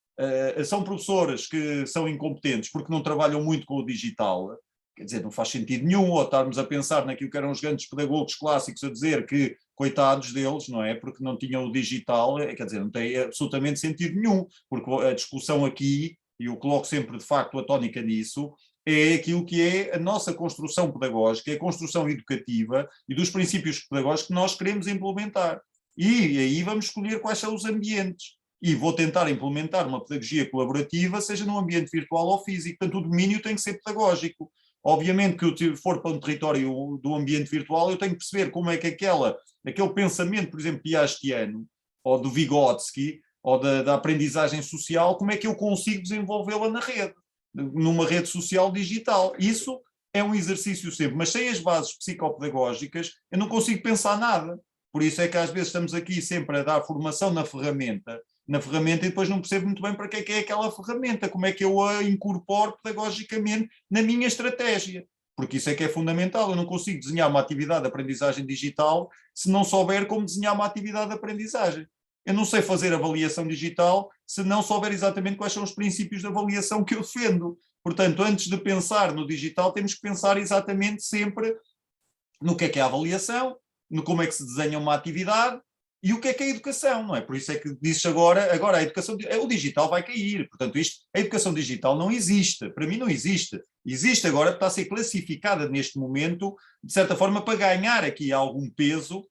são professores que são incompetentes porque não trabalham muito com o digital, quer dizer, não faz sentido nenhum, ou estarmos a pensar naquilo que eram os grandes pedagogos clássicos a dizer que coitados deles, não é? Porque não tinham o digital, quer dizer, não tem absolutamente sentido nenhum, porque a discussão aqui, e eu coloco sempre de facto a tónica nisso, é aquilo que é a nossa construção pedagógica, é a construção educativa e dos princípios pedagógicos que nós queremos implementar. E aí vamos escolher quais são os ambientes. E vou tentar implementar uma pedagogia colaborativa, seja num ambiente virtual ou físico. Portanto, o domínio tem que ser pedagógico. Obviamente que eu for para um território do ambiente virtual, eu tenho que perceber como é que aquele pensamento, por exemplo, piagetiano, ou do Vygotsky, ou da aprendizagem social, como é que eu consigo desenvolvê-la na rede, numa rede social digital. Isso é um exercício sempre, mas sem as bases psicopedagógicas, eu não consigo pensar nada. Por isso é que às vezes estamos aqui sempre a dar formação na ferramenta e depois não percebo muito bem para que é aquela ferramenta, como é que eu a incorporo pedagogicamente na minha estratégia, porque isso é que é fundamental. Eu não consigo desenhar uma atividade de aprendizagem digital se não souber como desenhar uma atividade de aprendizagem. Eu não sei fazer avaliação digital se não souber exatamente quais são os princípios de avaliação que eu defendo. Portanto, antes de pensar no digital, temos que pensar exatamente sempre no que é a avaliação, no como é que se desenha uma atividade e o que é a educação, não é? Por isso é que dizes agora a educação, o digital vai cair, portanto a educação digital não existe, para mim não existe. Existe agora, está a ser classificada neste momento, de certa forma, para ganhar aqui algum peso,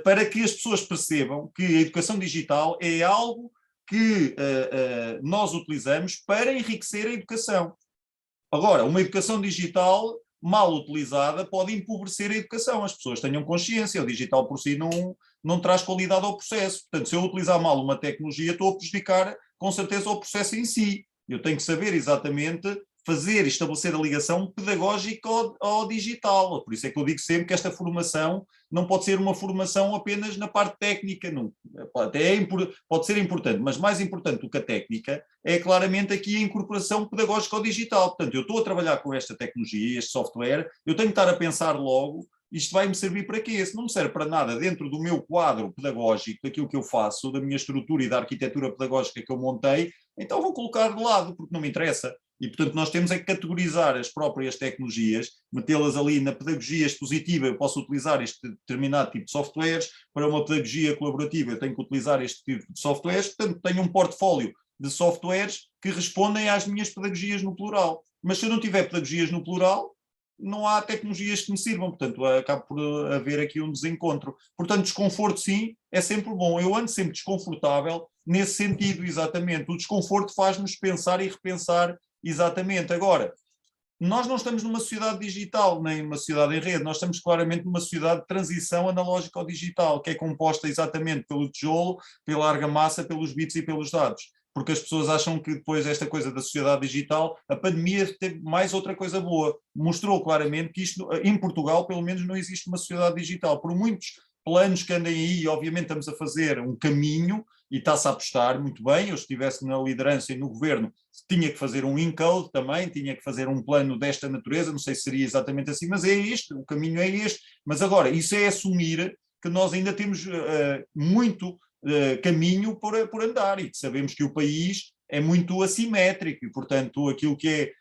para que as pessoas percebam que a educação digital é algo que nós utilizamos para enriquecer a educação. Agora, uma educação digital mal utilizada pode empobrecer a educação, as pessoas tenham consciência, o digital por si não traz qualidade ao processo. Portanto, se eu utilizar mal uma tecnologia, estou a prejudicar com certeza o processo em si. Eu tenho que saber exatamente estabelecer a ligação pedagógica ao digital. Por isso é que eu digo sempre que esta formação não pode ser uma formação apenas na parte técnica, não, pode ser importante, mas mais importante do que a técnica é claramente aqui a incorporação pedagógica ao digital. Portanto, eu estou a trabalhar com esta tecnologia, este software, eu tenho que estar a pensar logo, isto vai-me servir para quê? Se não me serve para nada dentro do meu quadro pedagógico, daquilo que eu faço, da minha estrutura e da arquitetura pedagógica que eu montei, então vou colocar de lado, porque não me interessa. E, portanto, nós temos é que categorizar as próprias tecnologias, metê-las ali na pedagogia expositiva. Eu posso utilizar este determinado tipo de softwares, para uma pedagogia colaborativa eu tenho que utilizar este tipo de softwares, portanto, tenho um portfólio de softwares que respondem às minhas pedagogias no plural. Mas se eu não tiver pedagogias no plural, não há tecnologias que me sirvam, portanto, acaba por haver aqui um desencontro. Portanto, desconforto, sim, é sempre bom. Eu ando sempre desconfortável nesse sentido, exatamente. O desconforto faz-nos pensar e repensar. Exatamente. Agora, nós não estamos numa sociedade digital, nem numa sociedade em rede, nós estamos claramente numa sociedade de transição analógica ao digital, que é composta exatamente pelo tijolo, pela argamassa, pelos bits e pelos dados. Porque as pessoas acham que depois esta coisa da sociedade digital, a pandemia teve mais outra coisa boa. Mostrou claramente que isto, em Portugal, pelo menos, não existe uma sociedade digital. Por muitos planos que andem aí, obviamente estamos a fazer um caminho e está-se a apostar muito bem. Eu estivesse na liderança e no governo, tinha que fazer um encode também, tinha que fazer um plano desta natureza, não sei se seria exatamente assim, mas é este, o caminho é este. Mas agora, isso é assumir que nós ainda temos muito caminho por andar e que sabemos que o país é muito assimétrico e, portanto, aquilo que é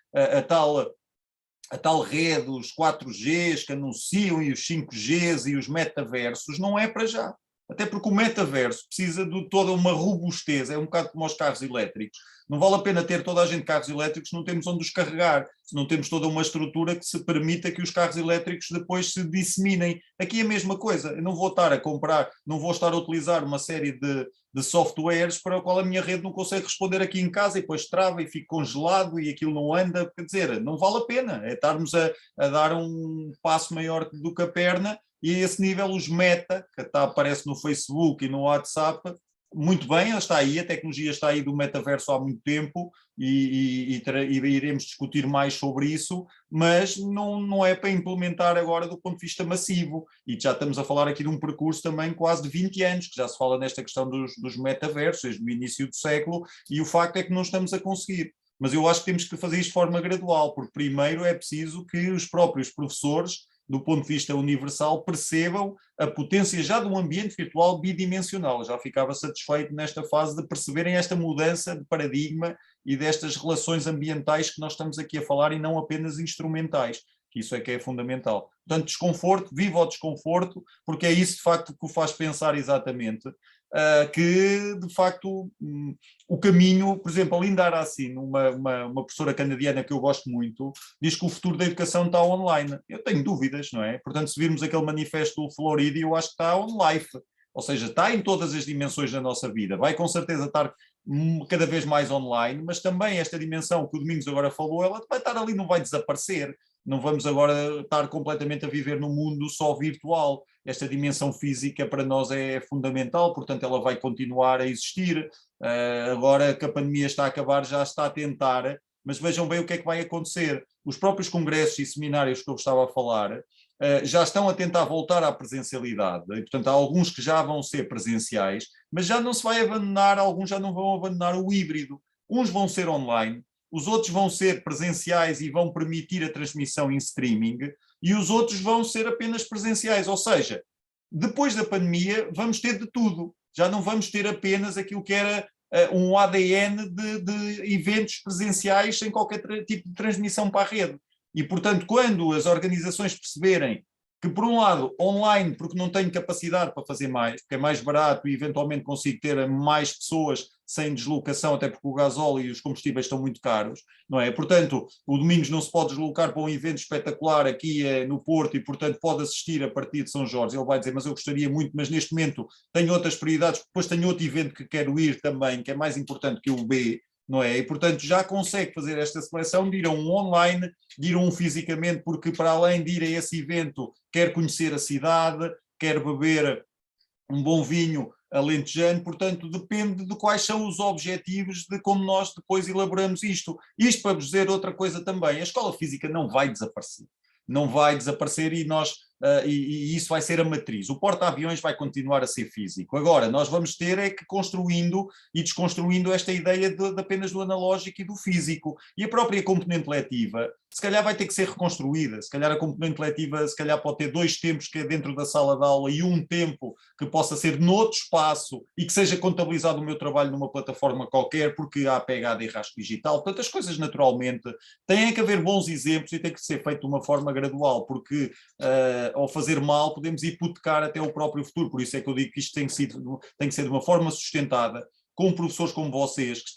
a tal rede, os 4Gs que anunciam e os 5Gs e os metaversos, não é para já. Até porque o metaverso precisa de toda uma robustez, é um bocado como os carros elétricos. Não vale a pena ter toda a gente carros elétricos se não temos onde os carregar, se não temos toda uma estrutura que se permita que os carros elétricos depois se disseminem. Aqui é a mesma coisa, eu não vou estar a comprar, não vou estar a utilizar uma série de softwares para o qual a minha rede não consegue responder aqui em casa e depois trava e fica congelado e aquilo não anda. Quer dizer, não vale a pena, é estarmos a dar um passo maior do que a perna. E a esse nível os Meta, que aparece no Facebook e no WhatsApp, muito bem, está aí, a tecnologia está aí do metaverso há muito tempo e iremos discutir mais sobre isso, mas não é para implementar agora do ponto de vista massivo. E já estamos a falar aqui de um percurso também quase de 20 anos, que já se fala nesta questão dos metaversos, desde o início do século, e o facto é que não estamos a conseguir. Mas eu acho que temos que fazer isto de forma gradual, porque primeiro é preciso que os próprios professores, do ponto de vista universal, percebam a potência já de um ambiente virtual bidimensional. Já ficava satisfeito nesta fase de perceberem esta mudança de paradigma e destas relações ambientais que nós estamos aqui a falar e não apenas instrumentais, que isso é que é fundamental. Portanto, desconforto, viva o desconforto, porque é isso de facto que o faz pensar exatamente, que de facto o caminho, por exemplo, a Linda Aracy, uma professora canadiana que eu gosto muito, diz que o futuro da educação está online. Eu tenho dúvidas, não é? Portanto, se virmos aquele manifesto do Florida, eu acho que está on life, ou seja, está em todas as dimensões da nossa vida, vai com certeza estar cada vez mais online, mas também esta dimensão que o Domingos agora falou, ela vai estar ali, não vai desaparecer. Não vamos agora estar completamente a viver num mundo só virtual. Esta dimensão física para nós é fundamental, portanto ela vai continuar a existir. Agora que a pandemia está a acabar, já está a tentar, mas vejam bem o que é que vai acontecer. Os próprios congressos e seminários que eu estava a falar já estão a tentar voltar à presencialidade, e, portanto há alguns que já vão ser presenciais, mas já não se vai abandonar, alguns já não vão abandonar o híbrido. Uns vão ser online, os outros vão ser presenciais e vão permitir a transmissão em streaming, e os outros vão ser apenas presenciais, ou seja, depois da pandemia vamos ter de tudo, já não vamos ter apenas aquilo que era um ADN de eventos presenciais sem qualquer tipo de transmissão para a rede. E, portanto, quando as organizações perceberem que, por um lado, online, porque não tenho capacidade para fazer mais, porque é mais barato e eventualmente consigo ter mais pessoas sem deslocação, até porque o gasóleo e os combustíveis estão muito caros, não é? Portanto, o Domingos não se pode deslocar para um evento espetacular aqui no Porto e, portanto, pode assistir a partir de São Jorge. Ele vai dizer, mas eu gostaria muito, mas neste momento tenho outras prioridades, depois tenho outro evento que quero ir também, que é mais importante que o B, não é? E, portanto, já consegue fazer esta seleção de ir a um online, de ir a um fisicamente, porque para além de ir a esse evento, quer conhecer a cidade, quer beber um bom vinho alentejano, portanto, depende de quais são os objetivos de como nós depois elaboramos isto. Isto para vos dizer outra coisa também, a escola física não vai desaparecer. Não vai desaparecer e e isso vai ser a matriz. O porta-aviões vai continuar a ser físico. Agora, nós vamos ter é que construindo e desconstruindo esta ideia de apenas do analógico e do físico. E a própria componente letiva, se calhar vai ter que ser reconstruída. Se calhar a componente letiva, se calhar pode ter 2 tempos que é dentro da sala de aula e um tempo que possa ser noutro espaço e que seja contabilizado o meu trabalho numa plataforma qualquer, porque há pegada e rastro digital. Portanto, as coisas naturalmente têm que haver bons exemplos e tem que ser feito de uma forma gradual, porque ao fazer mal podemos hipotecar até o próprio futuro. Por isso é que eu digo que isto tem que ser de uma forma sustentada, com professores como vocês, que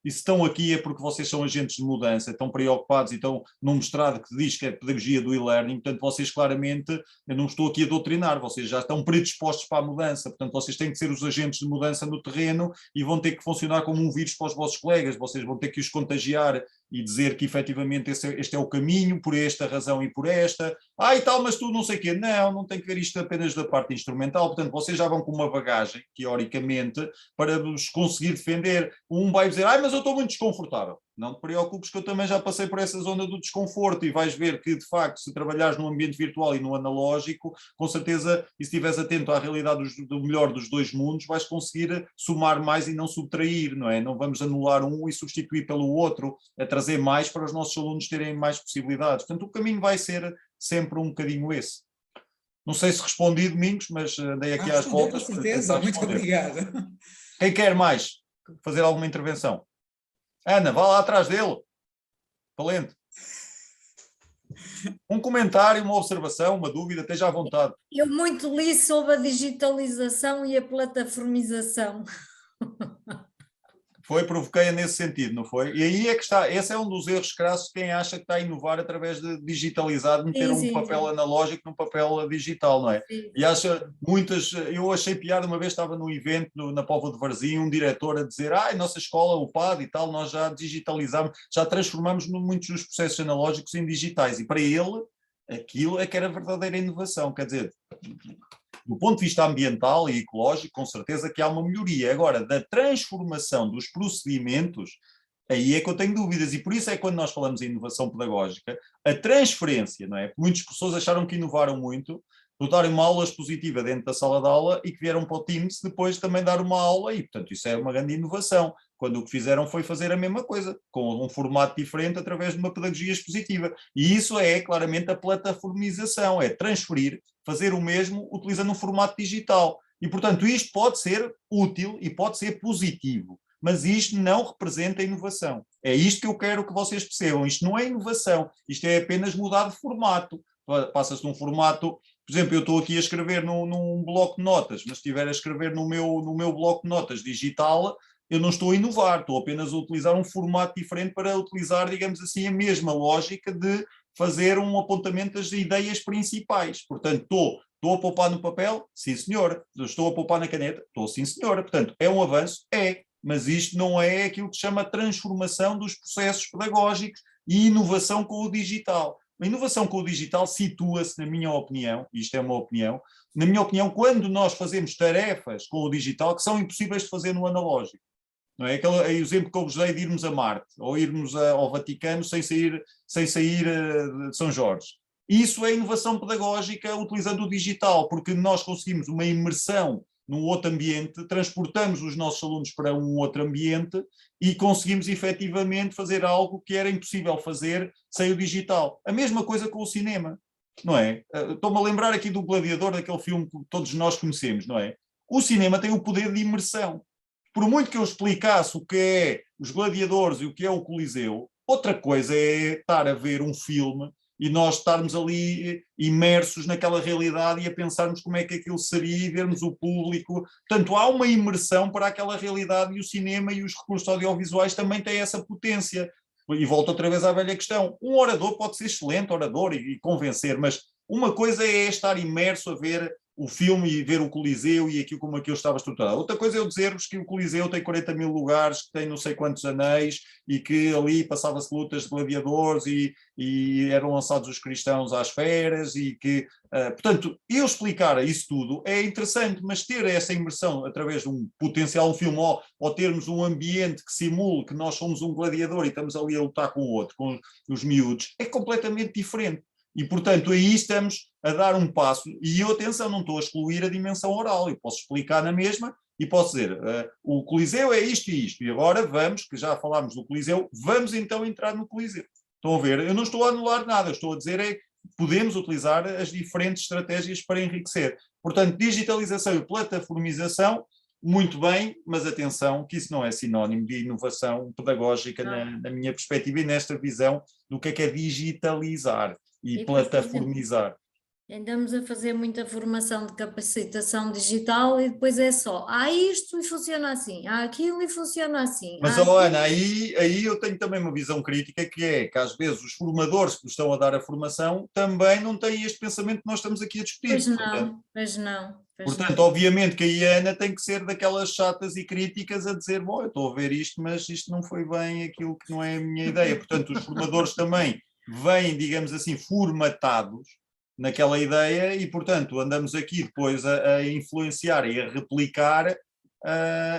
estão aqui é porque vocês são agentes de mudança, estão preocupados e estão num mestrado que diz que é pedagogia do e-learning, portanto vocês claramente, eu não estou aqui a doutrinar, vocês já estão predispostos para a mudança, portanto vocês têm que ser os agentes de mudança no terreno e vão ter que funcionar como um vírus para os vossos colegas, vocês vão ter que os contagiar e dizer que efetivamente este é o caminho, por esta razão e por esta, e tal, mas tu não sei o quê. Não tem que ver isto apenas da parte instrumental, portanto vocês já vão com uma bagagem, teoricamente, para vos conseguir defender. Um vai dizer, mas eu estou muito desconfortável. Não te preocupes que eu também já passei por essa zona do desconforto e vais ver que, de facto, se trabalhares no ambiente virtual e no analógico, com certeza, e se estiveres atento à realidade do melhor dos dois mundos, vais conseguir somar mais e não subtrair, não é? Não vamos anular um e substituir pelo outro, a trazer mais para os nossos alunos terem mais possibilidades. Portanto, o caminho vai ser sempre um bocadinho esse. Não sei se respondi, Domingos, mas andei aqui às voltas.
Com certeza, muito obrigado.
Quem quer mais fazer alguma intervenção? Ana, vá lá atrás dele. Valente. Um comentário, uma observação, uma dúvida, esteja à vontade.
Eu muito li sobre a digitalização e a plataformização.
Foi, provoquei-a nesse sentido, não foi? E aí é que está, esse é um dos erros crassos de quem acha que está a inovar através de digitalizar, meter um papel analógico num papel digital, não é?
Sim.
E acha muitas, eu achei piada, uma vez estava num evento na Póvoa de Varzim, um diretor a dizer, nossa escola, o PAD e tal, nós já digitalizamos, já transformamos muitos dos processos analógicos em digitais, e para ele, aquilo é que era verdadeira inovação, quer dizer... Do ponto de vista ambiental e ecológico, com certeza que há uma melhoria. Agora, da transformação dos procedimentos, aí é que eu tenho dúvidas. E por isso é que quando nós falamos em inovação pedagógica, a transferência, não é? Muitas pessoas acharam que inovaram muito, darem uma aula expositiva dentro da sala de aula e que vieram para o Teams depois também dar uma aula e, portanto, isso é uma grande inovação. Quando o que fizeram foi fazer a mesma coisa, com um formato diferente através de uma pedagogia expositiva. E isso é claramente a plataformização, é transferir, fazer o mesmo utilizando um formato digital. E, portanto, isto pode ser útil e pode ser positivo, mas isto não representa inovação. É isto que eu quero que vocês percebam. Isto não é inovação, isto é apenas mudar de formato. Passa-se de um formato... Por exemplo, eu estou aqui a escrever num bloco de notas, mas se estiver a escrever no meu bloco de notas digital, eu não estou a inovar, estou apenas a utilizar um formato diferente para utilizar, digamos assim, a mesma lógica de fazer um apontamento das ideias principais. Portanto, estou a poupar no papel? Sim, senhor. Estou a poupar na caneta? Estou, sim, senhora. Portanto, é um avanço? É. Mas isto não é aquilo que se chama transformação dos processos pedagógicos e inovação com o digital. A inovação com o digital situa-se, na minha opinião, isto é uma opinião, na minha opinião, quando nós fazemos tarefas com o digital que são impossíveis de fazer no analógico. Não é? Aquele exemplo que eu vos dei de irmos a Marte, ou irmos ao Vaticano sem sair de São Jorge. Isso é inovação pedagógica utilizando o digital, porque nós conseguimos uma imersão num outro ambiente, transportamos os nossos alunos para um outro ambiente e conseguimos efetivamente fazer algo que era impossível fazer sem o digital. A mesma coisa com o cinema, não é? Estou-me a lembrar aqui do Gladiador, daquele filme que todos nós conhecemos, não é? O cinema tem o poder de imersão. Por muito que eu explicasse o que é os gladiadores e o que é o Coliseu, outra coisa é estar a ver um filme e nós estarmos ali imersos naquela realidade e a pensarmos como é que aquilo seria e vermos o público. Portanto, há uma imersão para aquela realidade e o cinema e os recursos audiovisuais também têm essa potência. E volto outra vez à velha questão. Um orador pode ser excelente orador e convencer, mas uma coisa é estar imerso a ver o filme e ver o Coliseu e aquilo como aquilo estava estruturado. Outra coisa é eu dizer-vos que o Coliseu tem 40 mil lugares, que tem não sei quantos anéis e que ali passava-se lutas de gladiadores e eram lançados os cristãos às feras e que... portanto, eu explicar isso tudo é interessante, mas ter essa imersão através de um potencial filme ou termos um ambiente que simule que nós somos um gladiador e estamos ali a lutar com o outro, com os miúdos, é completamente diferente. E, portanto, aí estamos a dar um passo, e eu, atenção, não estou a excluir a dimensão oral, eu posso explicar na mesma e posso dizer, o Coliseu é isto e isto, e agora vamos, que já falámos do Coliseu, vamos então entrar no Coliseu. Estão a ver? Eu não estou a anular nada, eu estou a dizer é que podemos utilizar as diferentes estratégias para enriquecer. Portanto, digitalização e plataformização, muito bem, mas atenção que isso não é sinónimo de inovação pedagógica na minha perspectiva e nesta visão do que é digitalizar e plataformizar.
Andamos a fazer muita formação de capacitação digital e depois é só, isto e funciona assim, aquilo e funciona assim.
Mas, Ana, aí eu tenho também uma visão crítica que é que às vezes os formadores que estão a dar a formação também não têm este pensamento que nós estamos aqui a discutir.
Pois não.
Portanto, obviamente que a Ana tem que ser daquelas chatas e críticas a dizer, bom, eu estou a ver isto, mas isto não foi bem aquilo que não é a minha ideia. Portanto, os formadores também vêm, digamos assim, formatados naquela ideia e, portanto, andamos aqui depois a influenciar e a replicar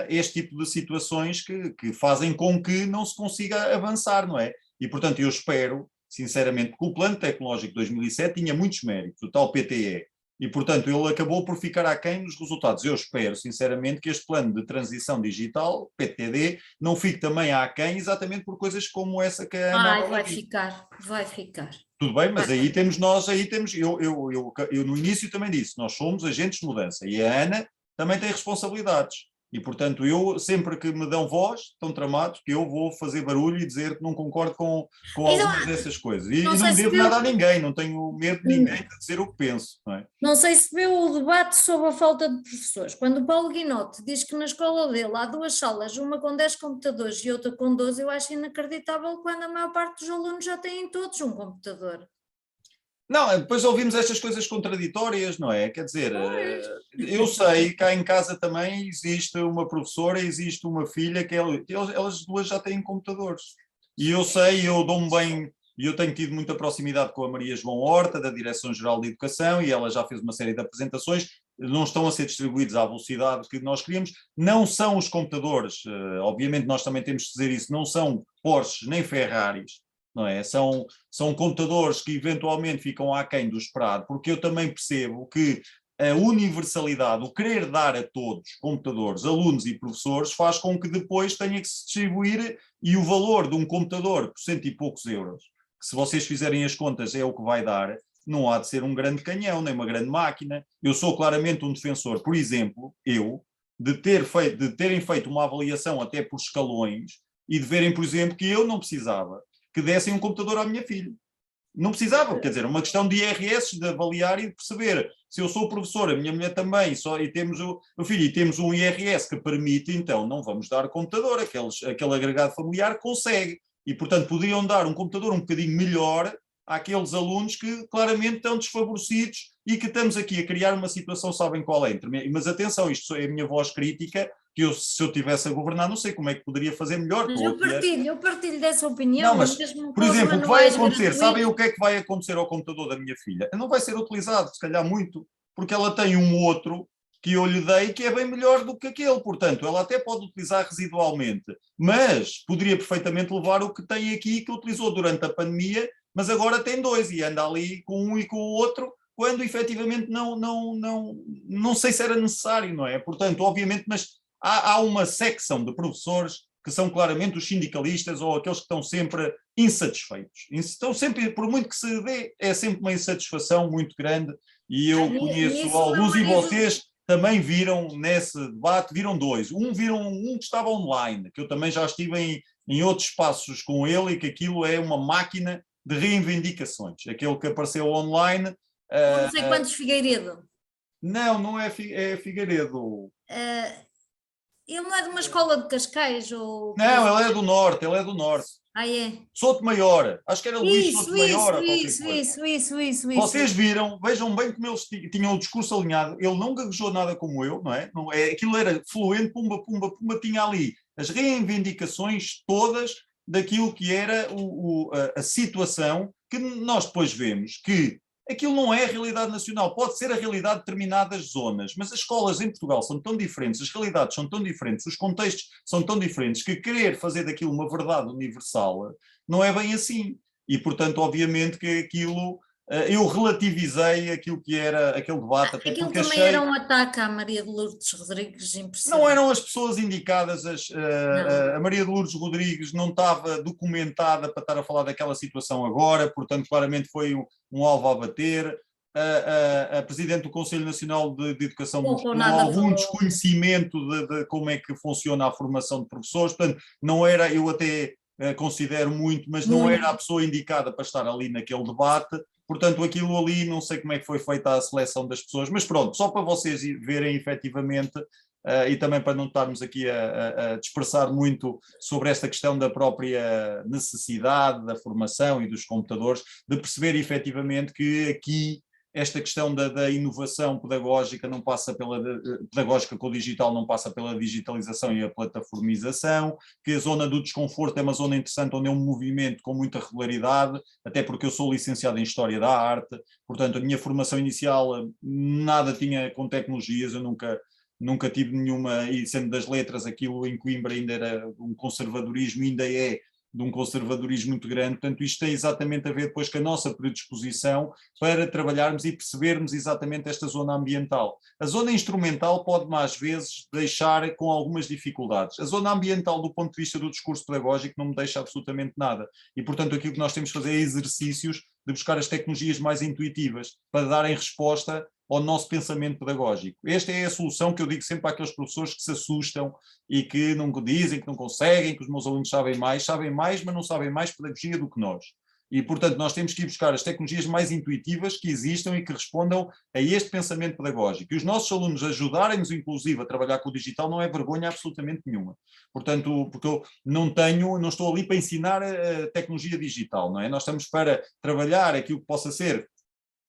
este tipo de situações que fazem com que não se consiga avançar, não é? E, portanto, eu espero, sinceramente, que o Plano Tecnológico de 2007 tinha muitos méritos, o tal PTE, e, portanto, ele acabou por ficar aquém dos resultados. Eu espero, sinceramente, que este plano de transição digital, PTD, não fique também aquém exatamente por coisas como essa que a Ana
Ai,
agora
vai
disse.
ficar, vai ficar.
Tudo bem, mas
Vai.
aí temos nós, eu no início também disse, nós somos agentes de mudança e a Ana também tem responsabilidades. E, portanto, eu sempre que me dão voz, estão tramados, que eu vou fazer barulho e dizer que não concordo com
Então,
algumas dessas coisas. E
não
não
sei se
devo
viu,
nada a ninguém, não tenho medo de ninguém de dizer o que penso, não é?
não sei se viu o debate sobre a falta de professores. Quando o Paulo Guinote diz que na escola dele há 2 salas, uma com 10 computadores e outra com 12, eu acho inacreditável quando a maior parte dos alunos já têm todos um computador.
Não, depois ouvimos estas coisas contraditórias, não é? Quer dizer,
Pois.
eu sei, cá em casa também existe uma professora, existe uma filha, que elas duas já têm computadores. E eu sei, eu dou-me bem, e eu tenho tido muita proximidade com a Maria João Horta, da Direção-Geral de Educação, e ela já fez uma série de apresentações, não estão a ser distribuídos à velocidade que nós queríamos, não são os computadores, obviamente nós também temos que dizer isso, não são Porsches nem Ferraris, não é? São computadores que eventualmente ficam aquém do esperado, porque eu também percebo que a universalidade, o querer dar a todos computadores, alunos e professores, faz com que depois tenha que se distribuir e o valor de um computador por 100 e poucos euros, que se vocês fizerem as contas é o que vai dar, não há de ser um grande canhão, nem uma grande máquina. Eu sou claramente um defensor, por exemplo, de terem feito uma avaliação até por escalões e de verem, por exemplo, que eu não precisava que dessem um computador à minha filha. Não precisava, quer dizer, uma questão de IRS, de avaliar e de perceber. Se eu sou professor, a minha mulher também, e temos o filho, e temos um IRS que permite, então não vamos dar computador, aquele agregado familiar consegue. E, portanto, poderiam dar um computador um bocadinho melhor àqueles alunos que claramente estão desfavorecidos e que estamos aqui a criar uma situação, sabem qual é? Mas atenção, isto é a minha voz crítica, que se eu tivesse a governar, não sei como é que poderia fazer melhor.
Mas eu partilho dessa
Não,
opinião,
mas,
mesmo
por
com os
exemplo, o que vai
manuais
acontecer, sabem
gratuitos.
o que é que vai acontecer ao computador da minha filha? Não vai ser utilizado, se calhar muito, porque ela tem um outro que eu lhe dei que é bem melhor do que aquele, portanto, ela até pode utilizar residualmente, mas poderia perfeitamente levar o que tem aqui, que utilizou durante a pandemia, mas agora tem 2 e anda ali com um e com o outro, quando efetivamente não sei se era necessário, não é? Portanto, obviamente, mas há uma secção de professores que são claramente os sindicalistas ou aqueles que estão sempre insatisfeitos. Estão sempre, por muito que se dê, é sempre uma insatisfação muito grande e eu conheço
Nisso, meu
alguns e
marido.
vocês também viram nesse debate, viram 2. Viram um que estava online, que eu também já estive em outros espaços com ele e que aquilo é uma máquina de reivindicações. Aquele que apareceu online...
Não sei quantos Figueiredo.
Não é Figueiredo.
Ele não é de uma escola de Cascais? Ou...
Não, ele é do norte.
Ah, é?
Sotomayor, acho que era Luís Sotomayor ou qualquer coisa.
Isso.
Vocês viram, vejam bem como eles tinham o discurso alinhado, ele não gaguejou nada como eu, não é? Aquilo era fluente, pumba, tinha ali as reivindicações todas daquilo que era a situação que nós depois vemos que aquilo não é a realidade nacional, pode ser a realidade de determinadas zonas, mas as escolas em Portugal são tão diferentes, as realidades são tão diferentes, os contextos são tão diferentes, que querer fazer daquilo uma verdade universal não é bem assim. E, portanto, obviamente que aquilo, eu relativizei aquilo que era aquele debate, até
Aquilo
porque
também
achei...
era um ataque à Maria de Lourdes Rodrigues,
Não
impressionante.
eram as pessoas indicadas,
Não.
a Maria de Lourdes Rodrigues não estava documentada para estar a falar daquela situação agora, portanto claramente foi um alvo a bater. A Presidente do Conselho Nacional de Educação
Pouco
mostrou
nada
algum
falou.
desconhecimento de como é que funciona a formação de professores, portanto não era, eu até considero muito, mas não era a pessoa indicada para estar ali naquele debate. Portanto, aquilo ali, não sei como é que foi feita a seleção das pessoas, mas pronto, só para vocês verem efetivamente, e também para não estarmos aqui a dispersar muito sobre esta questão da própria necessidade da formação e dos computadores, de perceber efetivamente que aqui esta questão da inovação pedagógica não passa pedagógica com o digital não passa pela digitalização e a plataformização, que a zona do desconforto é uma zona interessante onde é um movimento com muita regularidade, até porque eu sou licenciado em História da Arte, portanto a minha formação inicial nada tinha com tecnologias, eu nunca nunca tive nenhuma, e sendo das letras, aquilo em Coimbra ainda era um conservadorismo, ainda é de um conservadorismo muito grande, portanto isto tem exatamente a ver depois com a nossa predisposição para trabalharmos e percebermos exatamente esta zona ambiental. A zona instrumental pode-me às vezes deixar com algumas dificuldades. A zona ambiental do ponto de vista do discurso pedagógico não me deixa absolutamente nada e portanto aquilo que nós temos que fazer é exercícios de buscar as tecnologias mais intuitivas para darem resposta ao nosso pensamento pedagógico. Esta é a solução que eu digo sempre àqueles professores que se assustam e que não dizem que não conseguem, que os meus alunos sabem mais, mas não sabem mais pedagogia do que nós. E, portanto, nós temos que ir buscar as tecnologias mais intuitivas que existam e que respondam a este pensamento pedagógico. E os nossos alunos ajudarem-nos, inclusive, a trabalhar com o digital não é vergonha absolutamente nenhuma. Portanto, porque eu não estou ali para ensinar a tecnologia digital, não é? Nós estamos para trabalhar aquilo que possa ser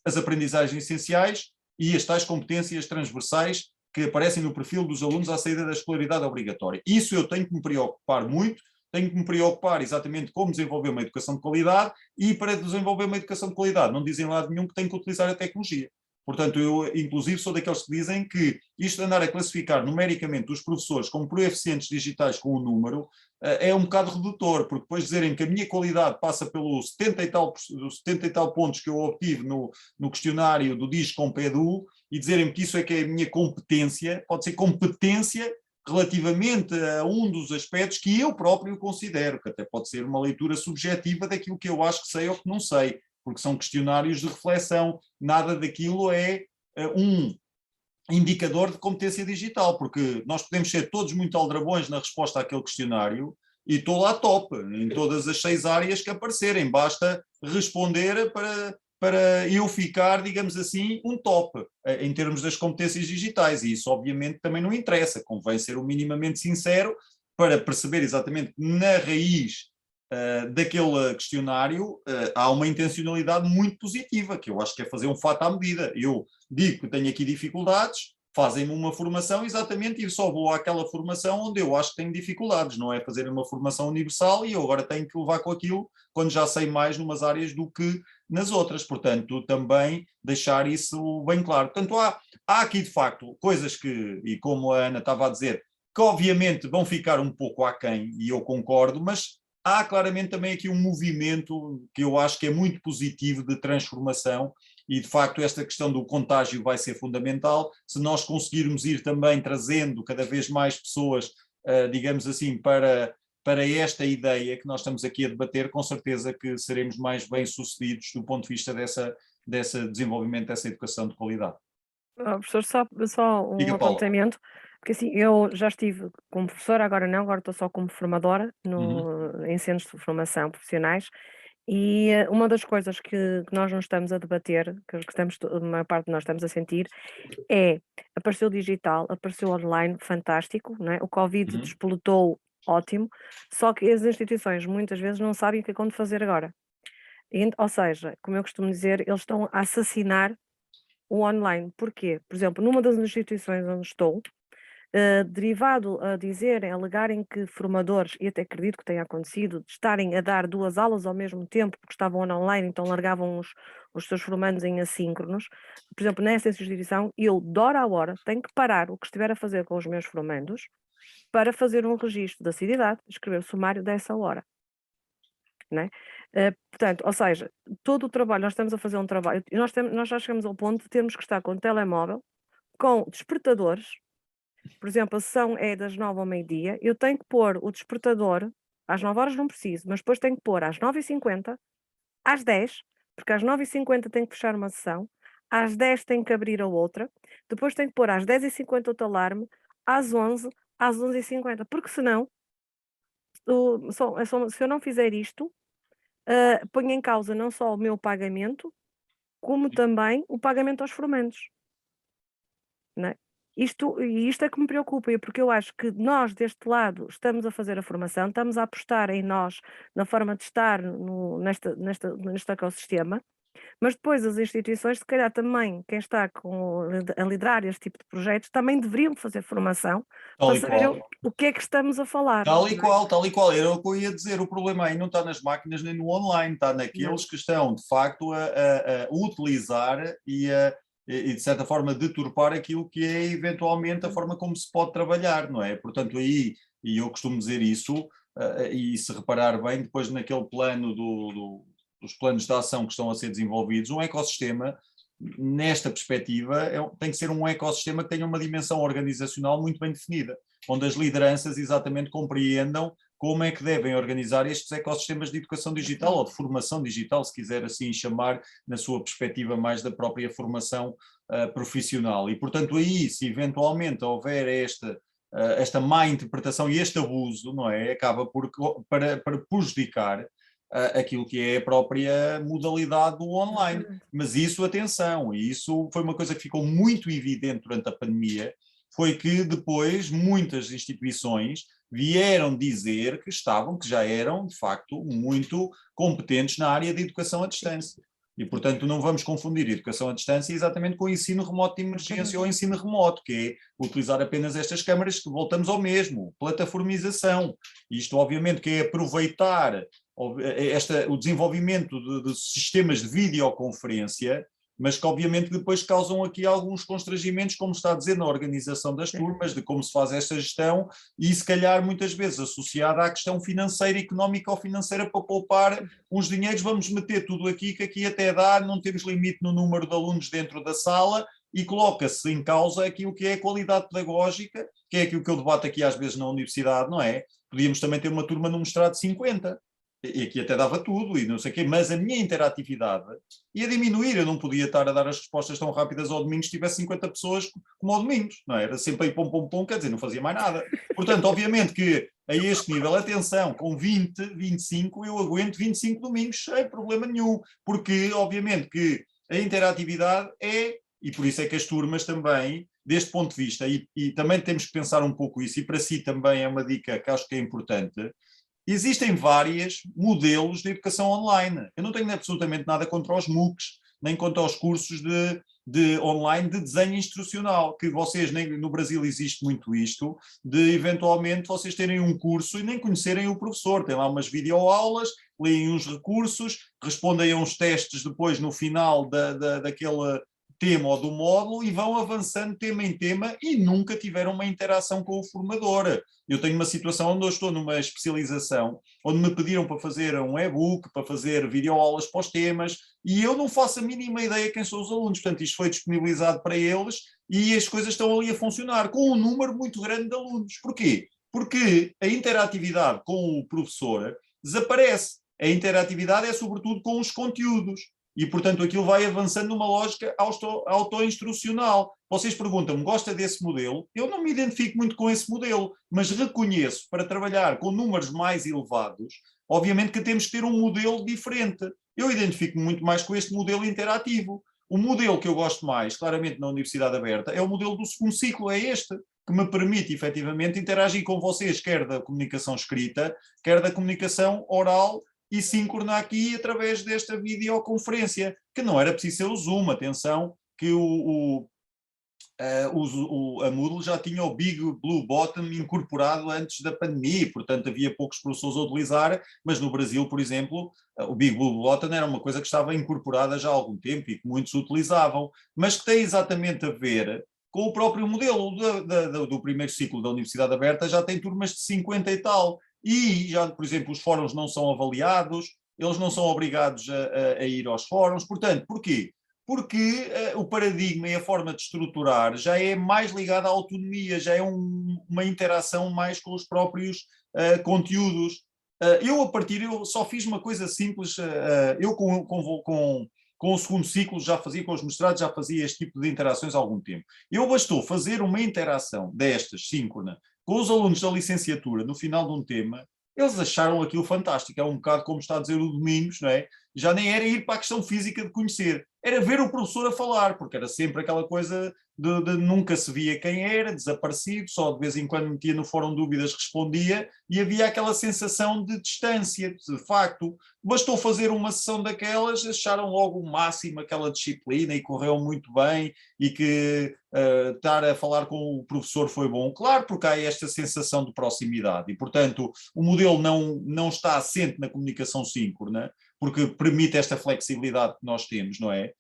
as aprendizagens essenciais e as tais competências transversais que aparecem no perfil dos alunos à saída da escolaridade obrigatória. Isso eu tenho que me preocupar muito, tenho que me preocupar exatamente como desenvolver uma educação de qualidade e para desenvolver uma educação de qualidade não dizem lado nenhum que tenho que utilizar a tecnologia. Portanto, eu inclusive sou daqueles que dizem que isto de andar a classificar numericamente os professores como proeficientes digitais com um número é um bocado redutor, porque depois dizerem que a minha qualidade passa pelos 70 e tal pontos que eu obtive no questionário do DIS-COMPEDU e dizerem que isso é que é a minha competência, pode ser competência relativamente a um dos aspectos que eu próprio considero, que até pode ser uma leitura subjetiva daquilo que eu acho que sei ou que não sei, porque são questionários de reflexão, nada daquilo é um indicador de competência digital, porque nós podemos ser todos muito aldrabões na resposta àquele questionário e estou lá top, em todas as 6 áreas que aparecerem, basta responder para eu ficar, digamos assim, um top em termos das competências digitais, e isso obviamente também não interessa, convém ser o minimamente sincero para perceber exatamente que na raiz daquele questionário há uma intencionalidade muito positiva, que eu acho que é fazer um fato à medida. Eu digo que tenho aqui dificuldades, fazem-me uma formação exatamente e só vou àquela formação onde eu acho que tenho dificuldades, não é fazer uma formação universal e eu agora tenho que levar com aquilo quando já sei mais numas áreas do que nas outras, portanto também deixar isso bem claro. Portanto há aqui de facto coisas que, e como a Ana estava a dizer, que obviamente vão ficar um pouco aquém, e eu concordo, mas há claramente também aqui um movimento que eu acho que é muito positivo de transformação e de facto esta questão do contágio vai ser fundamental. Se nós conseguirmos ir também trazendo cada vez mais pessoas, digamos assim, para esta ideia que nós estamos aqui a debater, com certeza que seremos mais bem-sucedidos do ponto de vista desse desenvolvimento dessa educação de qualidade.
Professor, só um
Diga, Paula.
apontamento, porque assim, eu já estive como professora, agora não, agora estou só como formadora em centros de formação profissionais, e uma das coisas que nós não estamos a debater, que estamos, a maior parte de nós estamos a sentir, é, apareceu digital, apareceu online, fantástico, não é? O Covid despolutou, ótimo, só que as instituições muitas vezes não sabem o que é que vão fazer agora. Ou seja, como eu costumo dizer, eles estão a assassinar o online. Porquê? Por exemplo, numa das instituições onde estou, derivado a dizerem, alegarem que formadores, e até acredito que tenha acontecido, de estarem a dar 2 aulas ao mesmo tempo, porque estavam online, então largavam os seus formandos em assíncronos. Por exemplo, nessa instituição, eu, de hora a hora, tenho que parar o que estiver a fazer com os meus formandos para fazer um registro da assiduidade, escrever o sumário dessa hora. Né? Portanto, ou seja, todo o trabalho, nós estamos a fazer um trabalho, e nós já chegamos ao ponto de termos que estar com o telemóvel, com despertadores. Por exemplo, a sessão é das 9 ao meio-dia, eu tenho que pôr o despertador, às 9 horas não preciso, mas depois tenho que pôr às 9h50, às 10, porque às 9h50 tenho que fechar uma sessão, às 10 tenho que abrir a outra, depois tenho que pôr às 10h50 outro alarme, às 11, às 11h50, porque senão, se eu não fizer isto, ponho em causa não só o meu pagamento, como também o pagamento aos formandos. Não é? Isto é que me preocupa, porque eu acho que nós deste lado estamos a fazer a formação, estamos a apostar em nós, na forma de estar neste ecossistema, mas depois as instituições, se calhar também, quem está a liderar este tipo de projetos, também deveriam fazer formação para saber o que é que estamos a falar.
Tal e qual, era o que eu ia dizer, o problema aí não está nas máquinas nem no online, está naqueles que estão de facto a utilizar e e de certa forma deturpar aquilo que é eventualmente a forma como se pode trabalhar, não é? Portanto aí, e eu costumo dizer isso, e se reparar bem, depois naquele plano dos planos de ação que estão a ser desenvolvidos, um ecossistema, nesta perspectiva, tem que ser um ecossistema que tenha uma dimensão organizacional muito bem definida, onde as lideranças exatamente compreendam como é que devem organizar estes ecossistemas de educação digital ou de formação digital, se quiser assim chamar, na sua perspectiva mais da própria formação profissional. E, portanto, aí, se eventualmente houver esta má interpretação e este abuso, não é, acaba para prejudicar aquilo que é a própria modalidade do online. Mas isso, atenção, e isso foi uma coisa que ficou muito evidente durante a pandemia, foi que depois muitas instituições vieram dizer que já eram, de facto, muito competentes na área de educação à distância. E, portanto, não vamos confundir educação à distância exatamente com o ensino remoto de emergência ou ensino remoto, que é utilizar apenas estas câmaras, que voltamos ao mesmo, plataformização. Isto, obviamente, que é aproveitar o desenvolvimento de sistemas de videoconferência, mas que obviamente depois causam aqui alguns constrangimentos, como está a dizer, na organização das turmas, de como se faz esta gestão, e se calhar muitas vezes associada à questão financeira, económica ou financeira, para poupar uns dinheiros, vamos meter tudo aqui, que aqui até dá, não temos limite no número de alunos dentro da sala, e coloca-se em causa aquilo que é a qualidade pedagógica, que é aquilo que eu debato aqui às vezes na universidade, não é? Podíamos também ter uma turma num mestrado de 50, e aqui até dava tudo e não sei o quê, mas a minha interatividade ia diminuir, eu não podia estar a dar as respostas tão rápidas ao domingo se tivesse 50 pessoas como ao domingo, não é? Era sempre aí pom, quer dizer, não fazia mais nada. Portanto, obviamente que a este nível, atenção, com 20, 25, eu aguento 25 domingos sem problema nenhum, porque obviamente que a interatividade e por isso é que as turmas também, deste ponto de vista, e também temos que pensar um pouco isso, e para si também é uma dica que acho que é importante. Existem vários modelos de educação online. Eu não tenho absolutamente nada contra os MOOCs, nem contra os cursos de online de desenho instrucional, que vocês, nem no Brasil existe muito isto, de eventualmente vocês terem um curso e nem conhecerem o professor. Tem lá umas videoaulas, leem uns recursos, respondem a uns testes depois no final daquele tema ou do módulo e vão avançando tema em tema e nunca tiveram uma interação com o formador. Eu tenho uma situação onde eu estou numa especialização, onde me pediram para fazer um e-book, para fazer videoaulas para os temas, e eu não faço a mínima ideia quem são os alunos. Portanto, isto foi disponibilizado para eles e as coisas estão ali a funcionar, com um número muito grande de alunos. Porquê? Porque a interatividade com o professor desaparece. A interatividade é sobretudo com os conteúdos. E, portanto, aquilo vai avançando numa lógica auto-instrucional. Vocês perguntam-me, gosta desse modelo? Eu não me identifico muito com esse modelo, mas reconheço, para trabalhar com números mais elevados, obviamente que temos que ter um modelo diferente. Eu identifico-me muito mais com este modelo interativo. O modelo que eu gosto mais, claramente na Universidade Aberta, é o modelo do segundo ciclo, é este, que me permite, efetivamente, interagir com vocês, quer da comunicação escrita, quer da comunicação oral, e síncrona aqui através desta videoconferência, que não era preciso ser o Zoom, atenção, que a Moodle já tinha o Big Blue Button incorporado antes da pandemia, portanto havia poucos professores a utilizar, mas no Brasil, por exemplo, o Big Blue Button era uma coisa que estava incorporada já há algum tempo e que muitos utilizavam, mas que tem exatamente a ver com o próprio modelo do primeiro ciclo da Universidade Aberta, já tem turmas de 50 e tal, e já, por exemplo, os fóruns não são avaliados, eles não são obrigados a ir aos fóruns. Portanto, porquê? Porque o paradigma e a forma de estruturar já é mais ligada à autonomia, já é uma interação mais com os próprios conteúdos. Eu só fiz uma coisa simples, eu com o segundo ciclo já fazia, com os mestrados já fazia este tipo de interações há algum tempo. Bastou fazer uma interação destas, síncrona, com os alunos da licenciatura, no final de um tema, eles acharam aquilo fantástico. É um bocado como está a dizer o Domingos, não é? Já nem era ir para a questão física de conhecer, era ver o professor a falar, porque era sempre aquela coisa de nunca se via quem era, desaparecido, só de vez em quando metia no fórum dúvidas, respondia, e havia aquela sensação de distância, de facto. Bastou fazer uma sessão daquelas, acharam logo o máximo aquela disciplina e correu muito bem, e que estar a falar com o professor foi bom. Claro, porque há esta sensação de proximidade, e portanto o modelo não está assente na comunicação síncrona, porque permite esta flexibilidade que nós temos, não é?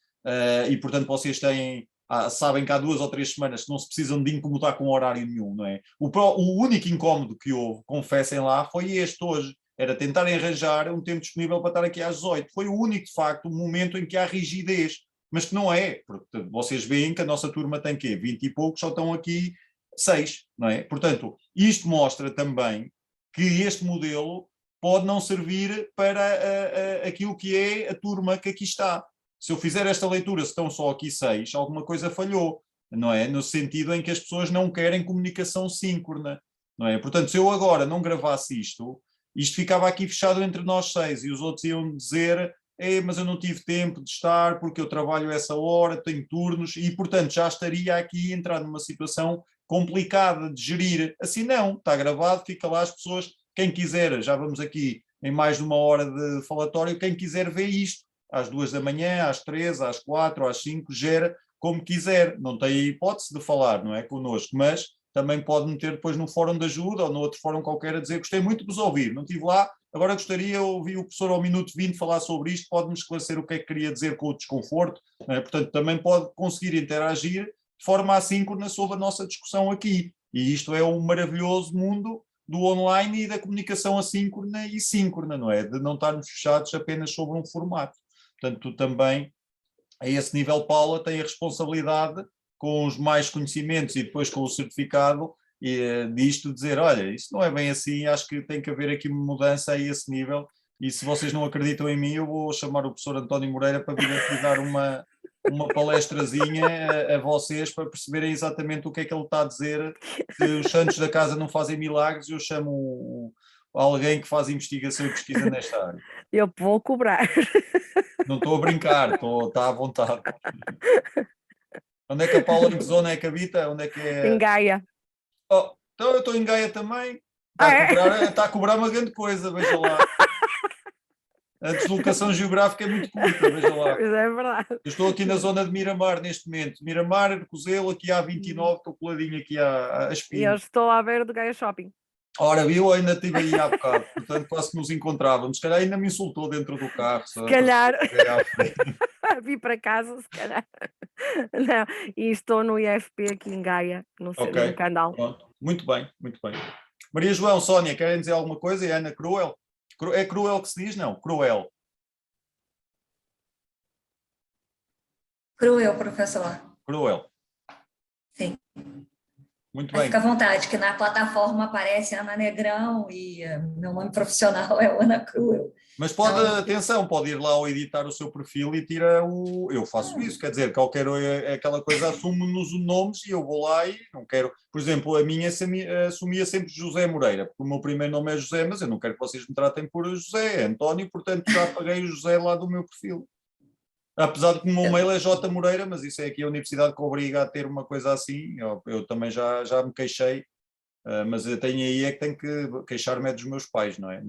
E portanto vocês têm sabem que há 2 ou 3 semanas que não se precisam de incomodar com horário nenhum, não é? O único incómodo que houve, confessem lá, foi este hoje. Era tentarem arranjar um tempo disponível para estar aqui às 18. Foi o único, de facto, momento em que há rigidez. Mas que não é, porque vocês veem que a nossa turma tem quê? 20 e poucos, só estão aqui 6, não é? Portanto, isto mostra também que este modelo pode não servir para aquilo que é a turma que aqui está. Se eu fizer esta leitura, se estão só aqui 6, alguma coisa falhou, não é? No sentido em que as pessoas não querem comunicação síncrona, não é? Portanto, se eu agora não gravasse isto ficava aqui fechado entre nós 6 e os outros iam dizer mas eu não tive tempo de estar porque eu trabalho essa hora, tenho turnos e, portanto, já estaria aqui a entrar numa situação complicada de gerir. Assim não, está gravado, fica lá as pessoas, quem quiser, já vamos aqui em mais de 1 hora de falatório, quem quiser ver isto, às 2 da manhã, às 3, às 4, às 5, gera como quiser, não tem hipótese de falar, não é, connosco, mas também pode meter depois no fórum de ajuda ou no outro fórum qualquer a dizer gostei muito de vos ouvir, não estive lá, agora gostaria de ouvir o professor ao minuto 20 falar sobre isto, pode-me esclarecer o que é que queria dizer com o desconforto, não é? Portanto também pode conseguir interagir de forma assíncrona sobre a nossa discussão aqui, e isto é um maravilhoso mundo do online e da comunicação assíncrona e síncrona, não é? De não estarmos fechados apenas sobre um formato. Portanto, tu também, a esse nível, Paula, tem a responsabilidade com os mais conhecimentos e depois com o certificado disto, dizer, olha, isso não é bem assim, acho que tem que haver aqui uma mudança a esse nível e se vocês não acreditam em mim, eu vou chamar o professor António Moreira para vir aqui dar uma palestrazinha a vocês para perceberem exatamente o que é que ele está a dizer, que os santos da casa não fazem milagres, eu chamo alguém que faz investigação e pesquisa nesta área.
Eu vou cobrar.
Não estou a brincar, está à vontade. Onde é que a Paula, em que zona é que habita? Onde é que é?
Em Gaia.
Oh, então eu estou em Gaia também. Está a cobrar uma grande coisa, veja lá. A deslocação geográfica é muito curta, veja lá.
Mas é verdade.
Eu estou aqui na zona de Miramar neste momento. Miramar, Cozelo, aqui há 29, estou coladinho aqui à
E
Espinho.
eu estou à beira do Gaia Shopping.
Ora, viu, ainda estive aí há bocado, portanto quase que nos encontrávamos. Se calhar ainda me insultou dentro do carro.
Se calhar. Vi para casa, se calhar. Não, e estou no IFP aqui em Gaia, no Candal.
Pronto. Muito bem, muito bem. Maria João, Sónia, querem dizer alguma coisa? E Ana, Cruel? É cruel que se diz? Não, cruel.
Cruel, professor.
Cruel.
Sim.
Muito bem.
Fica à vontade, que na plataforma aparece Ana Negrão e meu nome profissional é Ana Cruel.
Mas pode, atenção, pode ir lá ao editar o seu perfil e tira o... Eu faço isso, quer dizer, qualquer aquela coisa assumo-nos os nomes e eu vou lá e não quero... Por exemplo, a minha assumia sempre José Moreira, porque o meu primeiro nome é José, mas eu não quero que vocês me tratem por José, é António, portanto já apaguei o José lá do meu perfil. Apesar de que o meu mail é J Moreira, mas isso é aqui a universidade que obriga a ter uma coisa assim, eu também já me queixei, mas eu tenho aí é que tenho que queixar-me dos meus pais, não é?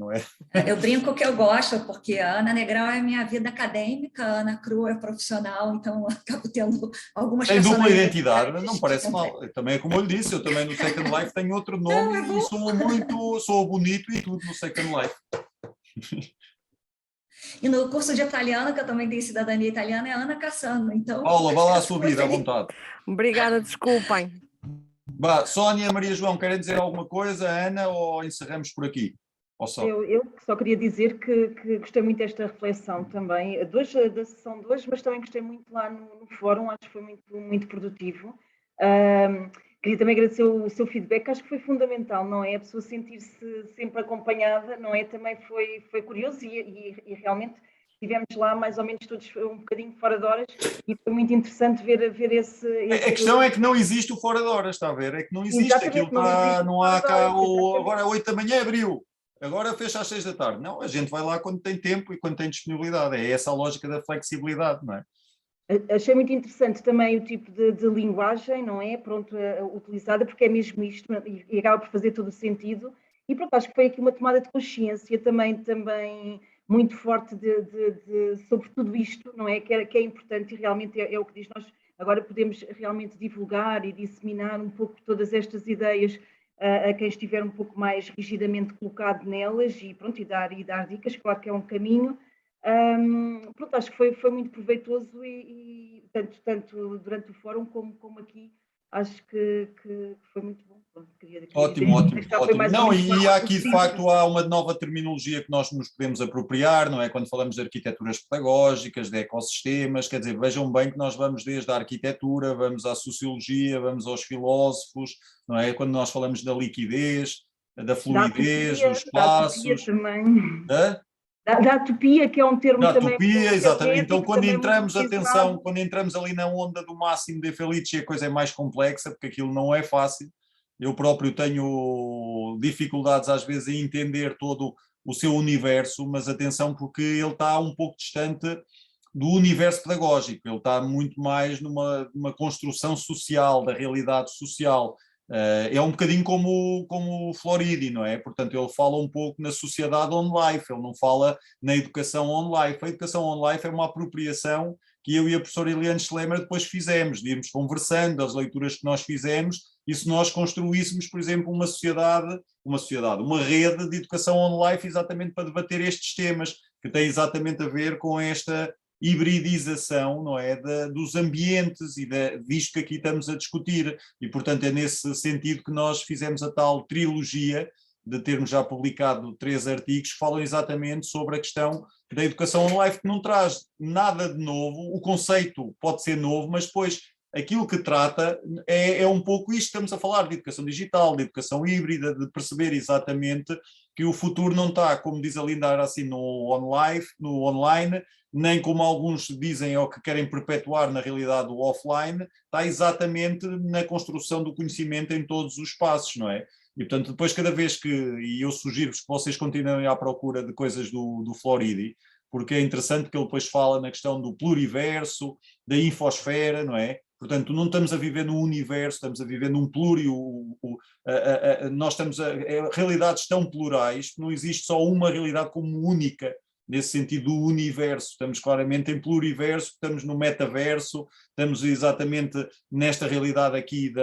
Eu brinco que eu gosto, porque a Ana Negrão é minha vida acadêmica, a Ana Cru é profissional, então acabo tendo algumas
tem dupla identidade, não parece mal. Também é como eu lhe disse, eu também no Second Life tenho outro nome e sou bonito e tudo no Second Life.
E no curso de italiano, que eu também tenho cidadania italiana, é Ana Cassano. Então,
Paula, vá lá a sua vida, à vontade.
Obrigada, desculpem.
Sónia, Maria João, querem dizer alguma coisa, Ana, ou encerramos por aqui? Ou só?
Eu só queria dizer que gostei muito desta reflexão também, da sessão 2, mas também gostei muito lá no fórum, acho que foi muito, muito produtivo. Queria também agradecer o seu feedback, acho que foi fundamental, não é? A pessoa sentir-se sempre acompanhada, não é? Também foi curioso e realmente estivemos lá mais ou menos todos um bocadinho fora de horas e foi muito interessante ver esse...
A questão é que não existe o fora de horas, está a ver? É que não existe, aquilo está, não há cá, agora 8 da manhã abriu, agora fecha às 6 da tarde. Não, a gente vai lá quando tem tempo e quando tem disponibilidade, é essa a lógica da flexibilidade, não é?
Achei muito interessante também o tipo de linguagem, não é? Pronto, utilizada, porque é mesmo isto e acaba por fazer todo o sentido. E pronto, acho que foi aqui uma tomada de consciência também muito forte sobre tudo isto, não é? Que é importante e realmente é o que diz. Nós agora podemos realmente divulgar e disseminar um pouco todas estas ideias a quem estiver um pouco mais rigidamente colocado nelas e pronto, e dar dicas, claro que é um caminho. Pronto, acho que foi muito proveitoso e tanto durante o fórum como aqui. Acho que foi muito bom. Pronto,
Ótimo, ótimo, ótimo. Não, e há aqui de
simples.
facto há uma nova terminologia que nós nos podemos apropriar, não é? Quando falamos de arquiteturas pedagógicas, de ecossistemas, quer dizer, vejam bem que nós vamos desde a arquitetura, vamos à sociologia, vamos aos filósofos, não é? Quando nós falamos da liquidez, da fluidez, dos espaços.
Da utopia também.
Da?
Da utopia, que é um termo
Da
também.
utopia, exatamente. Então, quando
também
entramos,
muito
atenção,
utilizado.
quando entramos ali na onda do máximo de Felice, a coisa é mais complexa, porque aquilo não é fácil. Eu próprio tenho dificuldades às vezes em entender todo o seu universo, mas atenção, porque ele está um pouco distante do universo pedagógico, ele está muito mais numa construção social, da realidade social. É um bocadinho como o Floridi, não é? Portanto, ele fala um pouco na sociedade on-life, ele não fala na educação on-life. A educação on-life é uma apropriação que eu e a professora Eliane Schlemmer depois fizemos, de irmos conversando, das leituras que nós fizemos, e se nós construíssemos, por exemplo, uma rede de educação on-life exatamente para debater estes temas, que têm exatamente a ver com esta hibridização, não é, dos ambientes e disto que aqui estamos a discutir, e portanto é nesse sentido que nós fizemos a tal trilogia de termos já publicado 3 artigos que falam exatamente sobre a questão da educação on-life, que não traz nada de novo, o conceito pode ser novo, mas depois aquilo que trata é um pouco isto, estamos a falar de educação digital, de educação híbrida, de perceber exatamente que o futuro não está, como diz a Linda, assim no online, nem como alguns dizem ou que querem perpetuar na realidade o offline, está exatamente na construção do conhecimento em todos os espaços, não é? E portanto depois cada vez e eu sugiro-vos que vocês continuem à procura de coisas do Floridi, porque é interessante que ele depois fala na questão do pluriverso, da infosfera, não é? Portanto, não estamos a viver num universo, estamos a viver num nós estamos realidades tão plurais, não existe só uma realidade como única, nesse sentido do universo, estamos claramente em pluriverso, estamos no metaverso, estamos exatamente nesta realidade aqui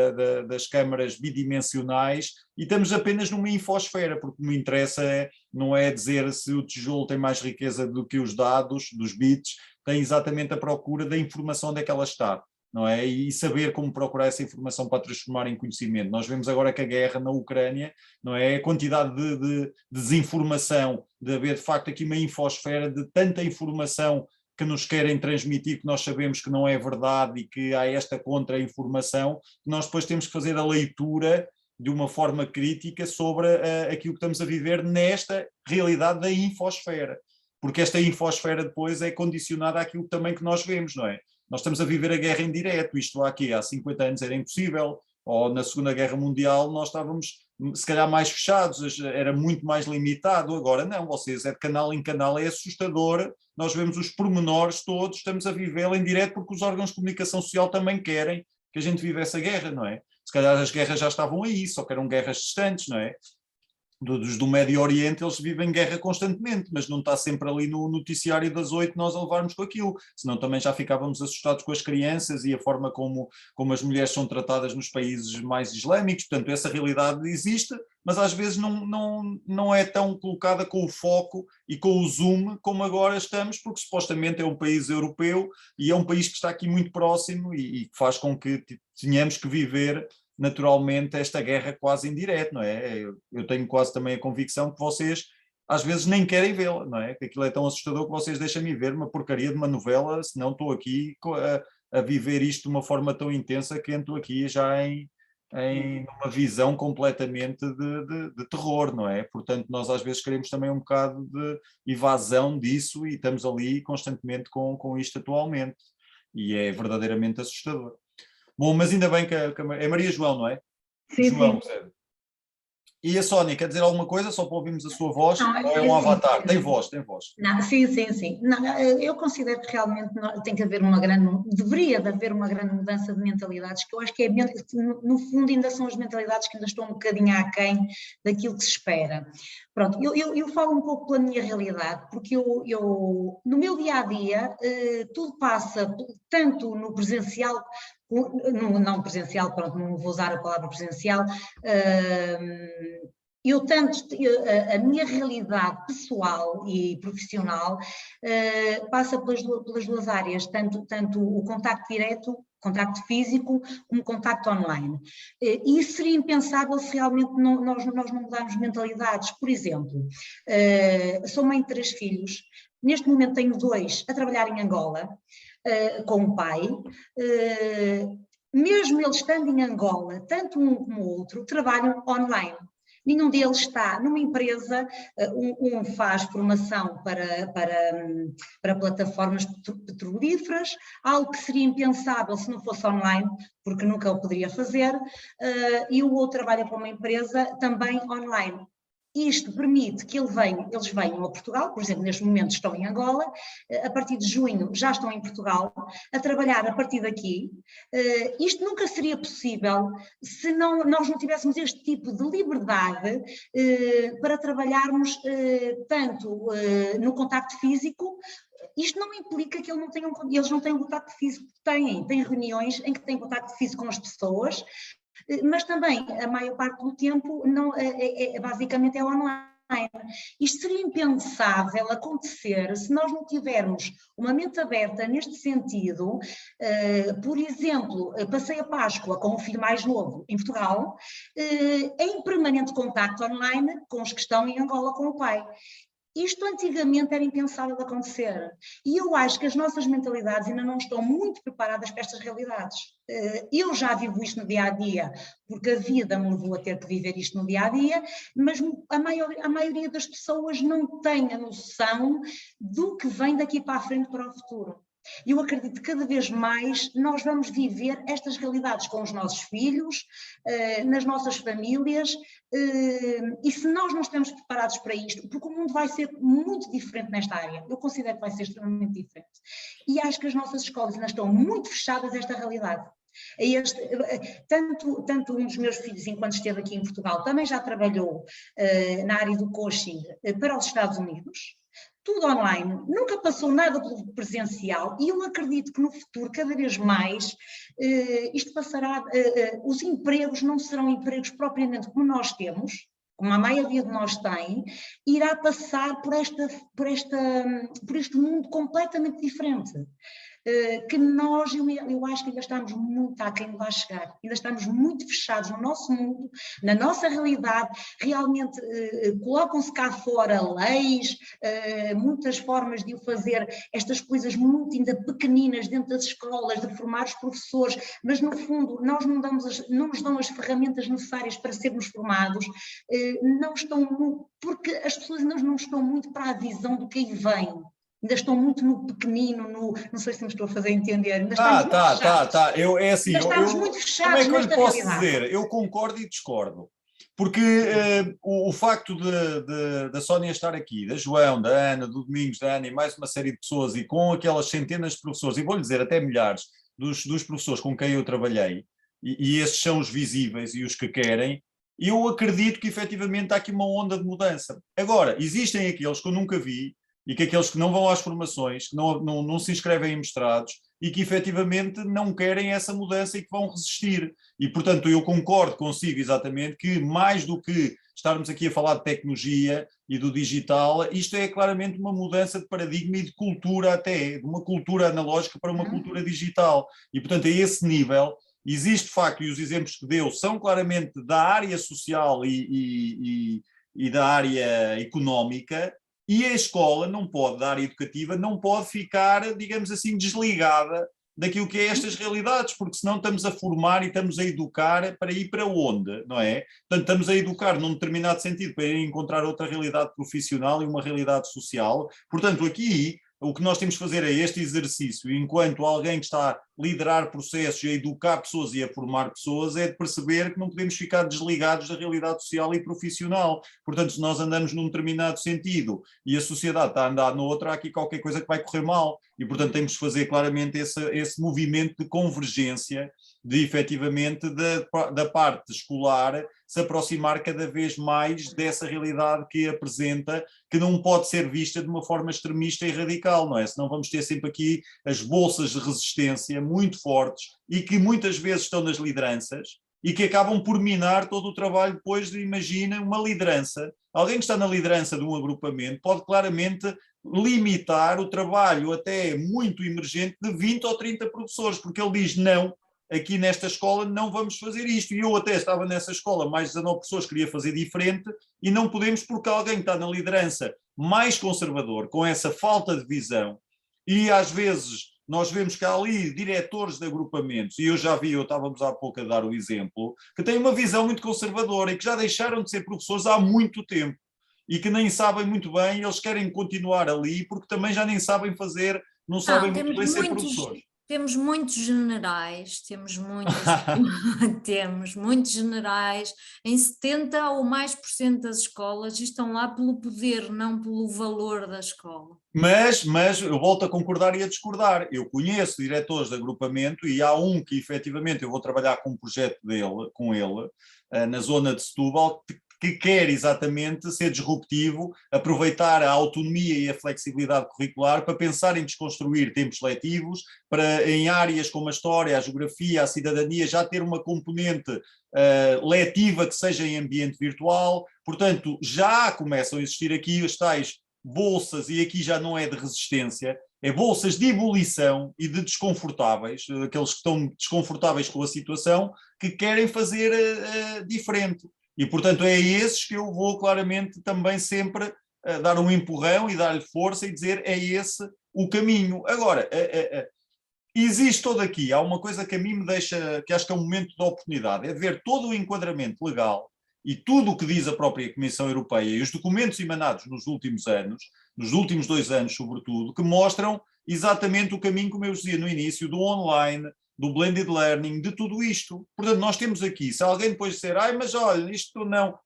das câmaras bidimensionais e estamos apenas numa infosfera, porque o que me interessa não é dizer se o tijolo tem mais riqueza do que os dados, dos bits, tem exatamente a procura da informação onde é que ela está. Não é? E saber como procurar essa informação para transformar em conhecimento. Nós vemos agora que a guerra na Ucrânia, não é? A quantidade de desinformação, de haver de facto aqui uma infosfera de tanta informação que nos querem transmitir, que nós sabemos que não é verdade e que há esta contra-informação, que nós depois temos que fazer a leitura de uma forma crítica sobre aquilo que estamos a viver nesta realidade da infosfera. Porque esta infosfera depois é condicionada àquilo também que nós vemos, não é? Nós estamos a viver a guerra em direto, isto aqui há 50 anos era impossível, ou na Segunda Guerra Mundial nós estávamos se calhar mais fechados, era muito mais limitado, agora não, vocês é de canal em canal, é assustador, nós vemos os pormenores todos, estamos a vivê-la em direto porque os órgãos de comunicação social também querem que a gente viva essa guerra, não é? Se calhar as guerras já estavam aí, só que eram guerras distantes, não é? Dos do Médio Oriente eles vivem guerra constantemente, mas não está sempre ali no noticiário das 8 nós a levarmos com aquilo, senão também já ficávamos assustados com as crianças e a forma como as mulheres são tratadas nos países mais islâmicos, portanto essa realidade existe, mas às vezes não é tão colocada com o foco e com o zoom como agora estamos, porque supostamente é um país europeu e é um país que está aqui muito próximo e que faz com que tenhamos que viver naturalmente esta guerra quase em direto, não é? Eu tenho quase também a convicção que vocês às vezes nem querem vê-la, não é? Que aquilo é tão assustador que vocês deixam-me ver uma porcaria de uma novela, senão estou aqui a viver isto de uma forma tão intensa que entro aqui já em uma visão completamente de terror, não é? Portanto, nós às vezes queremos também um bocado de evasão disso e estamos ali constantemente com isto atualmente e é verdadeiramente assustador. Bom, mas ainda bem que é Maria João, não é?
Sim,
João,
sim.
sério. E a Sónia, quer dizer alguma coisa só para ouvirmos a sua voz?
Não,
Ou é um avatar? Tem voz, tem voz.
Não, sim. Não, eu considero que realmente tem que haver deveria de haver uma grande mudança de mentalidades, que eu acho que no fundo ainda são as mentalidades que ainda estão um bocadinho aquém daquilo que se espera. Pronto, eu falo um pouco pela minha realidade, porque eu no meu dia-a-dia tudo passa tanto no presencial, não presencial, pronto, não vou usar a palavra presencial, a minha realidade pessoal e profissional passa pelas duas áreas, tanto o contacto direto, contacto físico, como contacto online. E isso seria impensável se realmente nós não mudarmos mentalidades. Por exemplo, sou mãe de 3 filhos, neste momento tenho 2 a trabalhar em Angola, com o pai. Mesmo eles estando em Angola, tanto um como o outro, trabalham online. Nenhum deles está numa empresa, um faz formação para plataformas petrolíferas, algo que seria impensável se não fosse online, porque nunca o poderia fazer, e o outro trabalha para uma empresa também online. Isto permite que eles venham a Portugal, por exemplo, neste momento estão em Angola, a partir de junho já estão em Portugal, a trabalhar a partir daqui. Isto nunca seria possível se nós não tivéssemos este tipo de liberdade para trabalharmos tanto no contacto físico. Isto não implica que eles não tenham contacto físico, têm reuniões em que têm contacto físico com as pessoas, mas também a maior parte do tempo basicamente é online. Isto seria impensável acontecer se nós não tivermos uma mente aberta neste sentido. Por exemplo, passei a Páscoa com o filho mais novo em Portugal, em permanente contacto online com os que estão em Angola com o pai. Isto antigamente era impensável de acontecer, e eu acho que as nossas mentalidades ainda não estão muito preparadas para estas realidades. Eu já vivo isto no dia-a-dia, porque a vida me levou a ter que viver isto no dia-a-dia, mas a maioria das pessoas não tem a noção do que vem daqui para a frente para o futuro. Eu acredito que cada vez mais nós vamos viver estas realidades com os nossos filhos, nas nossas famílias, e se nós não estamos preparados para isto, porque o mundo vai ser muito diferente nesta área, eu considero que vai ser extremamente diferente, e acho que as nossas escolas ainda estão muito fechadas a esta realidade. Tanto um dos meus filhos, enquanto esteve aqui em Portugal, também já trabalhou na área do coaching para os Estados Unidos, tudo online, nunca passou nada pelo presencial, e eu acredito que no futuro, cada vez mais, isto passará, os empregos não serão empregos propriamente como nós temos, como a maioria de nós tem, irá passar por este mundo completamente diferente. Que nós, eu acho que ainda estamos muito aquém de lá chegar, ainda estamos muito fechados no nosso mundo, na nossa realidade. Realmente colocam-se cá fora leis, muitas formas de o fazer, estas coisas muito ainda pequeninas dentro das escolas, de formar os professores, mas no fundo não nos dão as ferramentas necessárias para sermos formados, porque as pessoas ainda não estão muito para a visão do que aí vem. Ainda estão muito no pequenino, não sei se me estou a fazer entender. Ainda estamos muito fechados. Estamos muito fechados.
Como é que eu lhe posso dizer? Eu concordo e discordo. Porque o facto da Sónia estar aqui, da João, da Ana, do Domingos, da Ana e mais uma série de pessoas, e com aquelas centenas de professores, e vou-lhe dizer até milhares dos professores com quem eu trabalhei, e esses são os visíveis e os que querem, eu acredito que efetivamente há aqui uma onda de mudança. Agora, existem aqueles que eu nunca vi, e que aqueles que não vão às formações, que não se inscrevem em mestrados e que efetivamente não querem essa mudança e que vão resistir. E, portanto, eu concordo consigo exatamente que, mais do que estarmos aqui a falar de tecnologia e do digital, isto é claramente uma mudança de paradigma e de cultura até, de uma cultura analógica para uma cultura digital. E, portanto, a esse nível, existe de facto, e os exemplos que deu são claramente da área social e da área económica. E a escola não pode, da área educativa, não pode ficar, digamos assim, desligada daquilo que é estas realidades, porque senão estamos a formar e estamos a educar para ir para onde, não é? Portanto, estamos a educar num determinado sentido para ir encontrar outra realidade profissional e uma realidade social. Portanto, aqui o que nós temos de fazer é este exercício, enquanto alguém que está a liderar processos, a educar pessoas e a formar pessoas, é de perceber que não podemos ficar desligados da realidade social e profissional. Portanto, se nós andamos num determinado sentido e a sociedade está a andar no outro, há aqui qualquer coisa que vai correr mal. E, portanto, temos de fazer claramente esse movimento de convergência, de efetivamente da parte escolar se aproximar cada vez mais dessa realidade que apresenta, que não pode ser vista de uma forma extremista e radical, não é? Senão vamos ter sempre aqui as bolsas de resistência muito fortes e que muitas vezes estão nas lideranças, e que acabam por minar todo o trabalho depois de, imagina, uma liderança. Alguém que está na liderança de um agrupamento pode claramente limitar o trabalho até muito emergente de 20 ou 30 professores, porque ele diz não, aqui nesta escola não vamos fazer isto. E eu até estava nessa escola, mais 19 pessoas, queria fazer diferente, e não podemos porque alguém que está na liderança mais conservador, com essa falta de visão, e às vezes nós vemos que há ali diretores de agrupamentos, e eu já vi, estávamos há pouco a dar o exemplo, que têm uma visão muito conservadora e que já deixaram de ser professores há muito tempo e que nem sabem muito bem, eles querem continuar ali porque também já nem sabem fazer, não sabem muito bem ser professores.
Temos muitos generais, temos muitos generais em 70 ou mais por cento das escolas e estão lá pelo poder, não pelo valor da escola.
Mas eu volto a concordar e a discordar. Eu conheço diretores de agrupamento e há um que efetivamente eu vou trabalhar com um projeto com ele, na zona de Setúbal, que quer exatamente ser disruptivo, aproveitar a autonomia e a flexibilidade curricular para pensar em desconstruir tempos letivos, para em áreas como a história, a geografia, a cidadania, já ter uma componente letiva que seja em ambiente virtual. Portanto, já começam a existir aqui as tais bolsas, e aqui já não é de resistência, é bolsas de ebulição e de desconfortáveis, aqueles que estão desconfortáveis com a situação, que querem fazer diferente. E, portanto, é a esses que eu vou claramente também sempre dar um empurrão e dar-lhe força e dizer é esse o caminho. Agora, existe todo aqui, há uma coisa que a mim me deixa, que acho que é um momento de oportunidade, é ver todo o enquadramento legal e tudo o que diz a própria Comissão Europeia e os documentos emanados nos últimos anos, nos últimos 2 anos sobretudo, que mostram exatamente o caminho, como eu dizia no início, do online, do blended learning, de tudo isto. Portanto, nós temos aqui, se alguém depois disser, mas olha, isto não,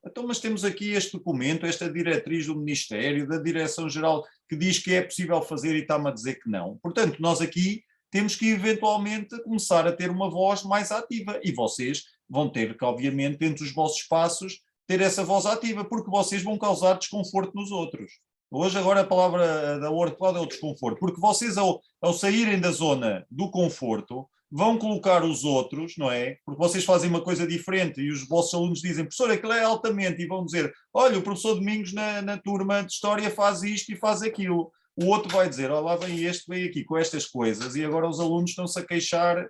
então, mas temos aqui este documento, esta diretriz do Ministério, da Direção-Geral, que diz que é possível fazer e está-me a dizer que não. Portanto, nós aqui temos que eventualmente começar a ter uma voz mais ativa, e vocês vão ter que, obviamente, dentro dos vossos espaços, ter essa voz ativa, porque vocês vão causar desconforto nos outros. Hoje agora a palavra da Word Cloud é o desconforto, porque vocês ao saírem da zona do conforto vão colocar os outros, não é? Porque vocês fazem uma coisa diferente e os vossos alunos dizem, professor, aquilo é altamente, e vão dizer, olha, o professor Domingos na turma de História faz isto e faz aquilo. O outro vai dizer, lá vem este, vem aqui com estas coisas, e agora os alunos estão-se a queixar,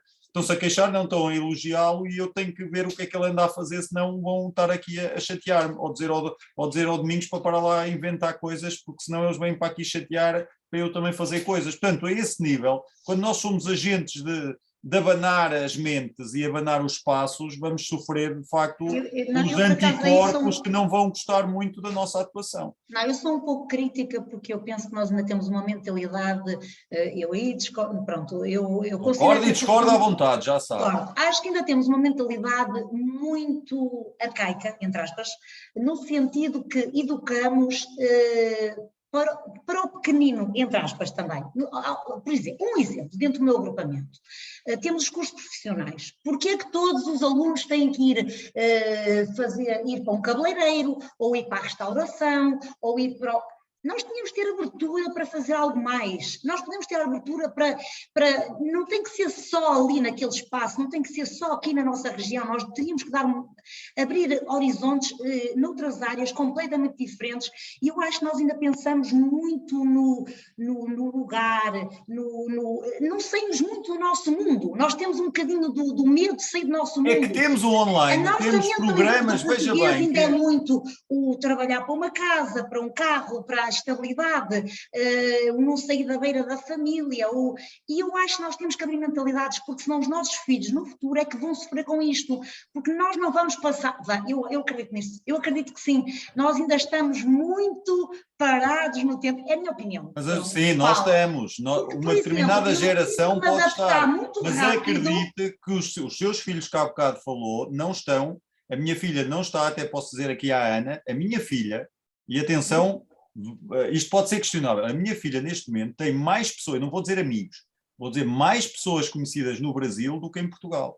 não estão a elogiá-lo, e eu tenho que ver o que é que ele anda a fazer, senão vão estar aqui a chatear-me, ou dizer ao Domingos para parar lá a inventar coisas, porque senão eles vêm para aqui chatear para eu também fazer coisas. Portanto, a esse nível, quando nós somos agentes de abanar as mentes e abanar os espaços, vamos sofrer, de facto, uns anticorpos que não vão gostar muito da nossa atuação.
Não, eu sou um pouco crítica porque eu penso que nós ainda temos uma mentalidade, eu aí discordo, pronto, eu
concordo e discordo à vontade, já sabe.
Claro, acho que ainda temos uma mentalidade muito arcaica, entre aspas, no sentido que educamos para o pequenino, entre aspas também. Por exemplo, um exemplo, dentro do meu agrupamento, temos os cursos profissionais. Porquê é que todos os alunos têm que ir para um cabeleireiro, ou ir para a restauração, ou ir para... Nós tínhamos que ter abertura para fazer algo mais, nós podemos ter abertura para... Não tem que ser só ali naquele espaço, não tem que ser só aqui na nossa região, nós teríamos que abrir horizontes noutras áreas completamente diferentes, e eu acho que nós ainda pensamos muito no lugar, não saímos muito do nosso mundo, nós temos um bocadinho do medo de sair do nosso mundo.
É que temos o online, temos programas, veja bem.
Ainda é muito o trabalhar para uma casa, para um carro, para a estabilidade, o não sair da beira da família, e eu acho que nós temos que abrir mentalidades, porque senão os nossos filhos no futuro é que vão sofrer com isto, porque nós não vamos passar, eu acredito nisso, eu acredito que sim, nós ainda estamos muito parados no tempo, é a minha opinião.
Mas sim, nós estamos, uma determinada geração pode estar, mas acredite que os seus filhos que há bocado falou não estão, a minha filha não está, até posso dizer aqui à Ana, a minha filha, e atenção, isto pode ser questionável, a minha filha neste momento tem mais pessoas, não vou dizer amigos, vou dizer mais pessoas conhecidas no Brasil do que em Portugal.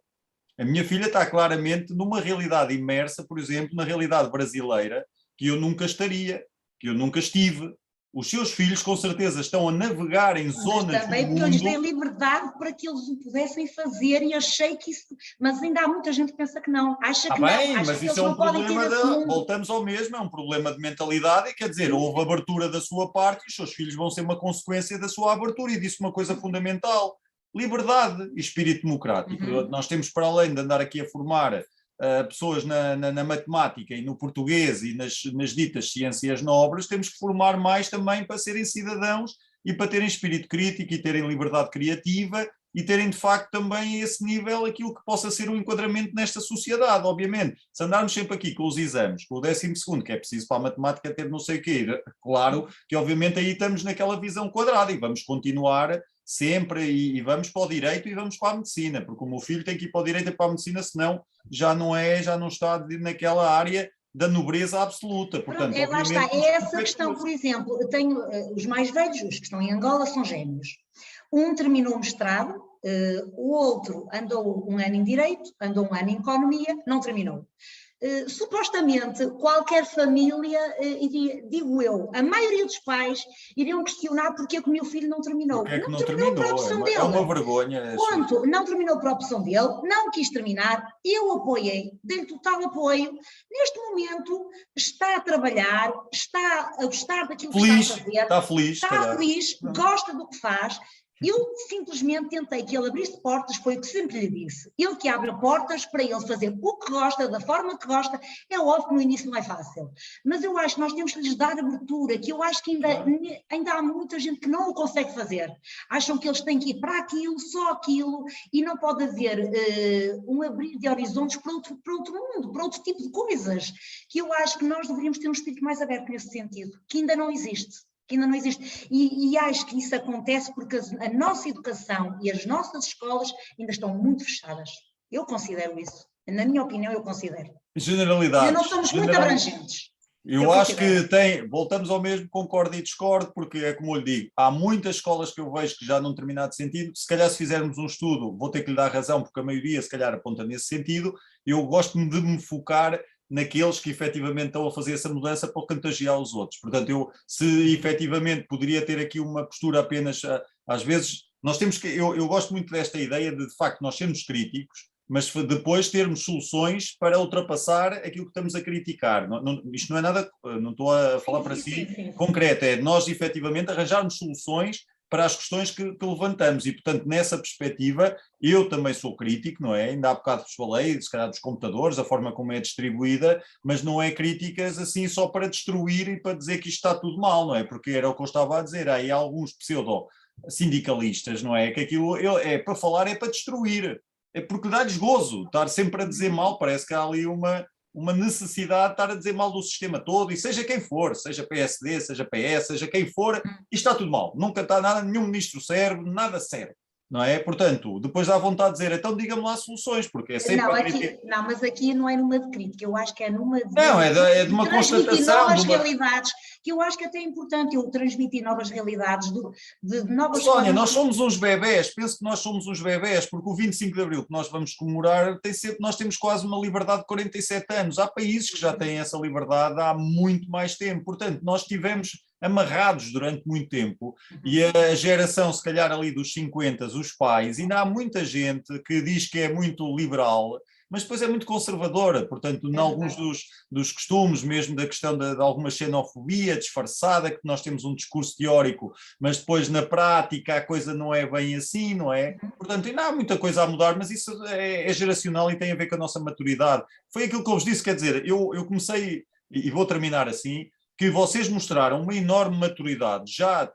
A minha filha está claramente numa realidade imersa, por exemplo, na realidade brasileira, que eu nunca estaria, que eu nunca estive, Os seus filhos com certeza estão a navegar em zonas
Mas também
do
porque eu lhes dei
mundo...
liberdade para que eles o pudessem fazer e achei que isso... Mas ainda há muita gente que pensa que não, acha que
bem,
não, acha
mas
que
isso
eles
é um
não podem ter
problema
esse mundo.
voltamos ao mesmo, é um problema de mentalidade, e quer dizer, houve abertura da sua parte e os seus filhos vão ser uma consequência da sua abertura, e disse uma coisa fundamental: liberdade e espírito democrático. Nós temos, para além de andar aqui a formar pessoas na matemática e no português e nas ditas ciências nobres, temos que formar mais também para serem cidadãos e para terem espírito crítico e terem liberdade criativa e terem de facto também a esse nível aquilo que possa ser um enquadramento nesta sociedade. Obviamente, se andarmos sempre aqui com os exames, com o 12º, que é preciso para a matemática ter não sei o quê, claro que obviamente aí estamos naquela visão quadrada e vamos continuar sempre e vamos para o direito e vamos para a medicina, porque o meu filho tem que ir para o direito e para a medicina, senão já não está naquela área da nobreza absoluta. Portanto,
Pronto, lá está, é essa questão, por exemplo, eu tenho os mais velhos, os que estão em Angola, são gêmeos. Um terminou o mestrado, o outro andou um ano em Direito, andou um ano em Economia, não terminou. Supostamente, qualquer família, digo eu, a maioria dos pais iriam questionar porque é que o meu filho não terminou.
Porque é que
não terminou por opção dele.
É uma vergonha.
Ponto, não terminou por opção dele, não quis terminar, eu apoiei, dei total apoio. Neste momento está a trabalhar, está a gostar daquilo que está a fazer. Está feliz, gosta do que faz. Eu simplesmente tentei que ele abrisse portas, foi o que sempre lhe disse. Ele que abre portas para ele fazer o que gosta, da forma que gosta. É óbvio que no início não é fácil, mas eu acho que nós temos que lhes dar abertura, que eu acho que ainda há muita gente que não o consegue fazer. Acham que eles têm que ir para aquilo, só aquilo, e não pode haver um abrir de horizontes para outro mundo, para outro tipo de coisas, que eu acho que nós deveríamos ter um espírito mais aberto nesse sentido, que ainda não existe. E acho que isso acontece porque a nossa educação e as nossas escolas ainda estão muito fechadas. Eu considero isso. Na minha opinião, eu considero.
Generalidades.
Ainda não somos muito abrangentes.
Eu acho que voltamos ao mesmo, concordo e discordo, porque é como eu lhe digo, há muitas escolas que eu vejo que já num determinado sentido, se calhar se fizermos um estudo, vou ter que lhe dar razão, porque a maioria se calhar aponta nesse sentido, eu gosto de me focar naqueles que efetivamente estão a fazer essa mudança para contagiar os outros. Portanto, se efetivamente poderia ter aqui uma postura apenas, às vezes, nós temos que, eu gosto muito desta ideia de facto, nós sermos críticos, mas depois termos soluções para ultrapassar aquilo que estamos a criticar. Isto não é nada, não estou a falar para si concreto, é nós efetivamente arranjarmos soluções para as questões que levantamos e, portanto, nessa perspectiva, eu também sou crítico, não é? Ainda há bocado vos falei, se calhar dos computadores, a forma como é distribuída, mas não é críticas assim só para destruir e para dizer que isto está tudo mal, não é? Porque era o que eu estava a dizer, há aí alguns pseudo-sindicalistas, não é? Que aquilo é para falar, é para destruir, é porque dá-lhes gozo, estar sempre a dizer mal, parece que há ali uma necessidade de estar a dizer mal do sistema todo, e seja quem for, seja PSD, seja PS, seja quem for, isto está tudo mal, nunca está nada, nenhum ministro serve, nada serve, não é? Portanto, depois dá vontade de dizer, então diga-me lá soluções, porque é sempre...
Mas aqui não é numa de crítica, eu acho que é numa de...
Não, é de uma constatação.
Novas realidades, que eu acho que até é importante eu transmitir novas realidades, de novas...
Sónia, nós somos uns bebés, penso que nós somos uns bebés, porque o 25 de Abril que nós vamos comemorar, nós temos quase uma liberdade de 47 anos, há países que já têm essa liberdade há muito mais tempo, portanto, nós tivemos amarrados durante muito tempo, e a geração, se calhar ali dos 50, os pais, ainda há muita gente que diz que é muito liberal, mas depois é muito conservadora, portanto, em alguns dos costumes, mesmo da questão de alguma xenofobia disfarçada, que nós temos um discurso teórico, mas depois na prática a coisa não é bem assim, não é? Portanto, ainda há muita coisa a mudar, mas isso é geracional e tem a ver com a nossa maturidade. Foi aquilo que eu vos disse, quer dizer, eu comecei, e vou terminar assim, que vocês mostraram uma enorme maturidade já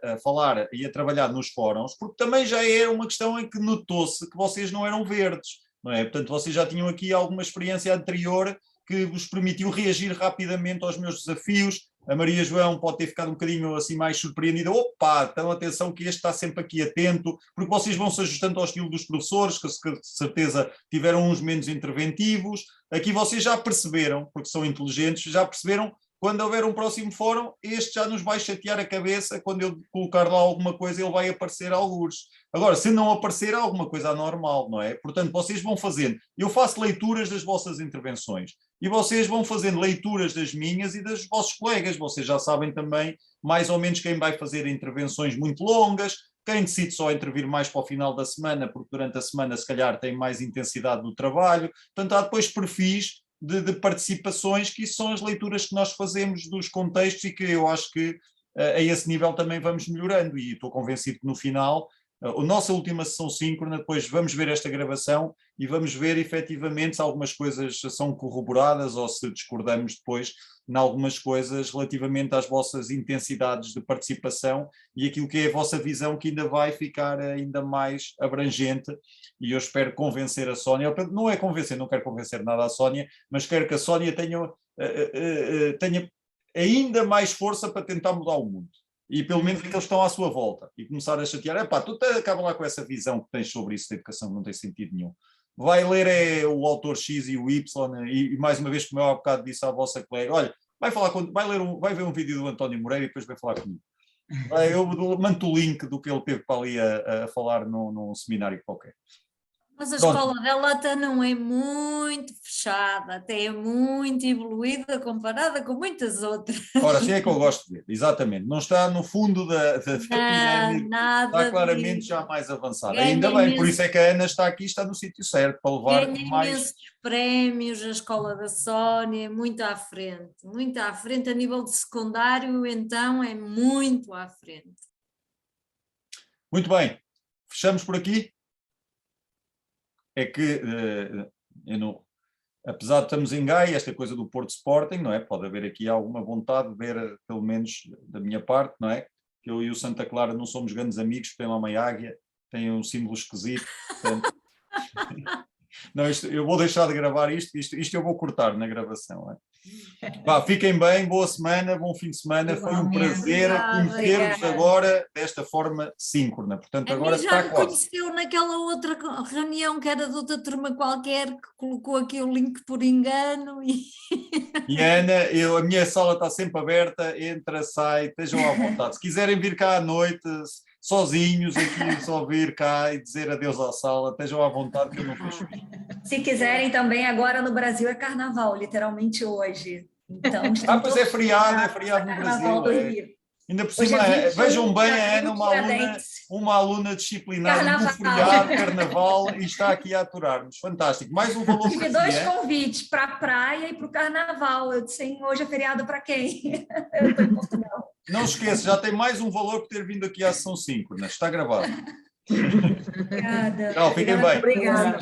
a falar e a trabalhar nos fóruns, porque também já era uma questão em que notou-se que vocês não eram verdes, não é? Portanto, vocês já tinham aqui alguma experiência anterior que vos permitiu reagir rapidamente aos meus desafios. A Maria João pode ter ficado um bocadinho assim mais surpreendida. Opa, então atenção que este está sempre aqui atento, porque vocês vão se ajustando ao estilo dos professores, que de certeza tiveram uns menos interventivos. Aqui vocês já perceberam, porque são inteligentes, já perceberam quando houver um próximo fórum, este já nos vai chatear a cabeça, quando eu colocar lá alguma coisa, ele vai aparecer algures. Agora, se não aparecer, há alguma coisa anormal, não é? Portanto, vocês vão fazendo, eu faço leituras das vossas intervenções, e vocês vão fazendo leituras das minhas e dos vossos colegas, vocês já sabem também mais ou menos quem vai fazer intervenções muito longas, quem decide só intervir mais para o final da semana, porque durante a semana se calhar tem mais intensidade do trabalho, portanto há depois perfis de participações, que isso são as leituras que nós fazemos dos contextos e que eu acho que a esse nível também vamos melhorando e estou convencido que no final, a nossa última sessão síncrona, depois vamos ver esta gravação e vamos ver efetivamente se algumas coisas são corroboradas ou se discordamos depois em algumas coisas relativamente às vossas intensidades de participação e aquilo que é a vossa visão, que ainda vai ficar ainda mais abrangente, e eu espero convencer a Sónia, não é convencer, não quero convencer nada a Sónia, mas quero que a Sónia tenha ainda mais força para tentar mudar o mundo. E pelo menos aqueles que estão à sua volta, e começar a chatear, tu acaba lá com essa visão que tens sobre isso da educação, que não tem sentido nenhum. Vai ler o autor X e o Y, e mais uma vez, como eu há bocado disse à vossa colega, olha, vai ver um vídeo do António Moreira e depois vai falar comigo. Eu mando o link do que ele teve para ali a falar num seminário qualquer.
Mas a escola dela até não é muito fechada, até é muito evoluída comparada com muitas outras.
Ora, assim é que eu gosto de ver, exatamente. Não está no fundo da pirâmide, está claramente já mais avançada. Ainda bem, por isso é que a Ana está aqui, está no sítio certo, para levar mais...
imensos prémios, a escola da Sónia, muito à frente, a nível de secundário, então é muito à frente.
Muito bem, fechamos por aqui. É que, apesar de estamos em Gaia, esta coisa do Porto Sporting, não é? Pode haver aqui alguma vontade de ver, pelo menos da minha parte, não é? Que eu e o Santa Clara não somos grandes amigos, tem lá uma águia, tem um símbolo esquisito, portanto... Não, eu vou deixar de gravar isto eu vou cortar na gravação. Não é? Fiquem bem, boa semana, bom fim de semana, foi um prazer conhecer-vos agora desta forma síncrona. Portanto, agora está
já me conheceu naquela outra reunião que era de outra turma qualquer, que colocou aqui o link por engano.
E Ana, a minha sala está sempre aberta, entra, sai, estejam à vontade. Se quiserem vir cá à noite, sozinhos, aqui só vir cá e dizer adeus à sala, estejam à vontade que eu não fecho.
Se quiserem também, agora no Brasil é carnaval, literalmente hoje. Então,
pois é feriado no Brasil. Ainda por cima, vejam bem a Ana, uma aluna disciplinada no feriado, carnaval, e está aqui a aturar-nos. Fantástico. Mais um valor.
Tive dois convites para a praia e para o carnaval. Eu disse, hoje é feriado para quem? Eu estou em Portugal.
Não esqueça, já tem mais um valor por ter vindo aqui à sessão síncrona. Está gravado.
Obrigada.
Tchau, fiquem bem.
Obrigada.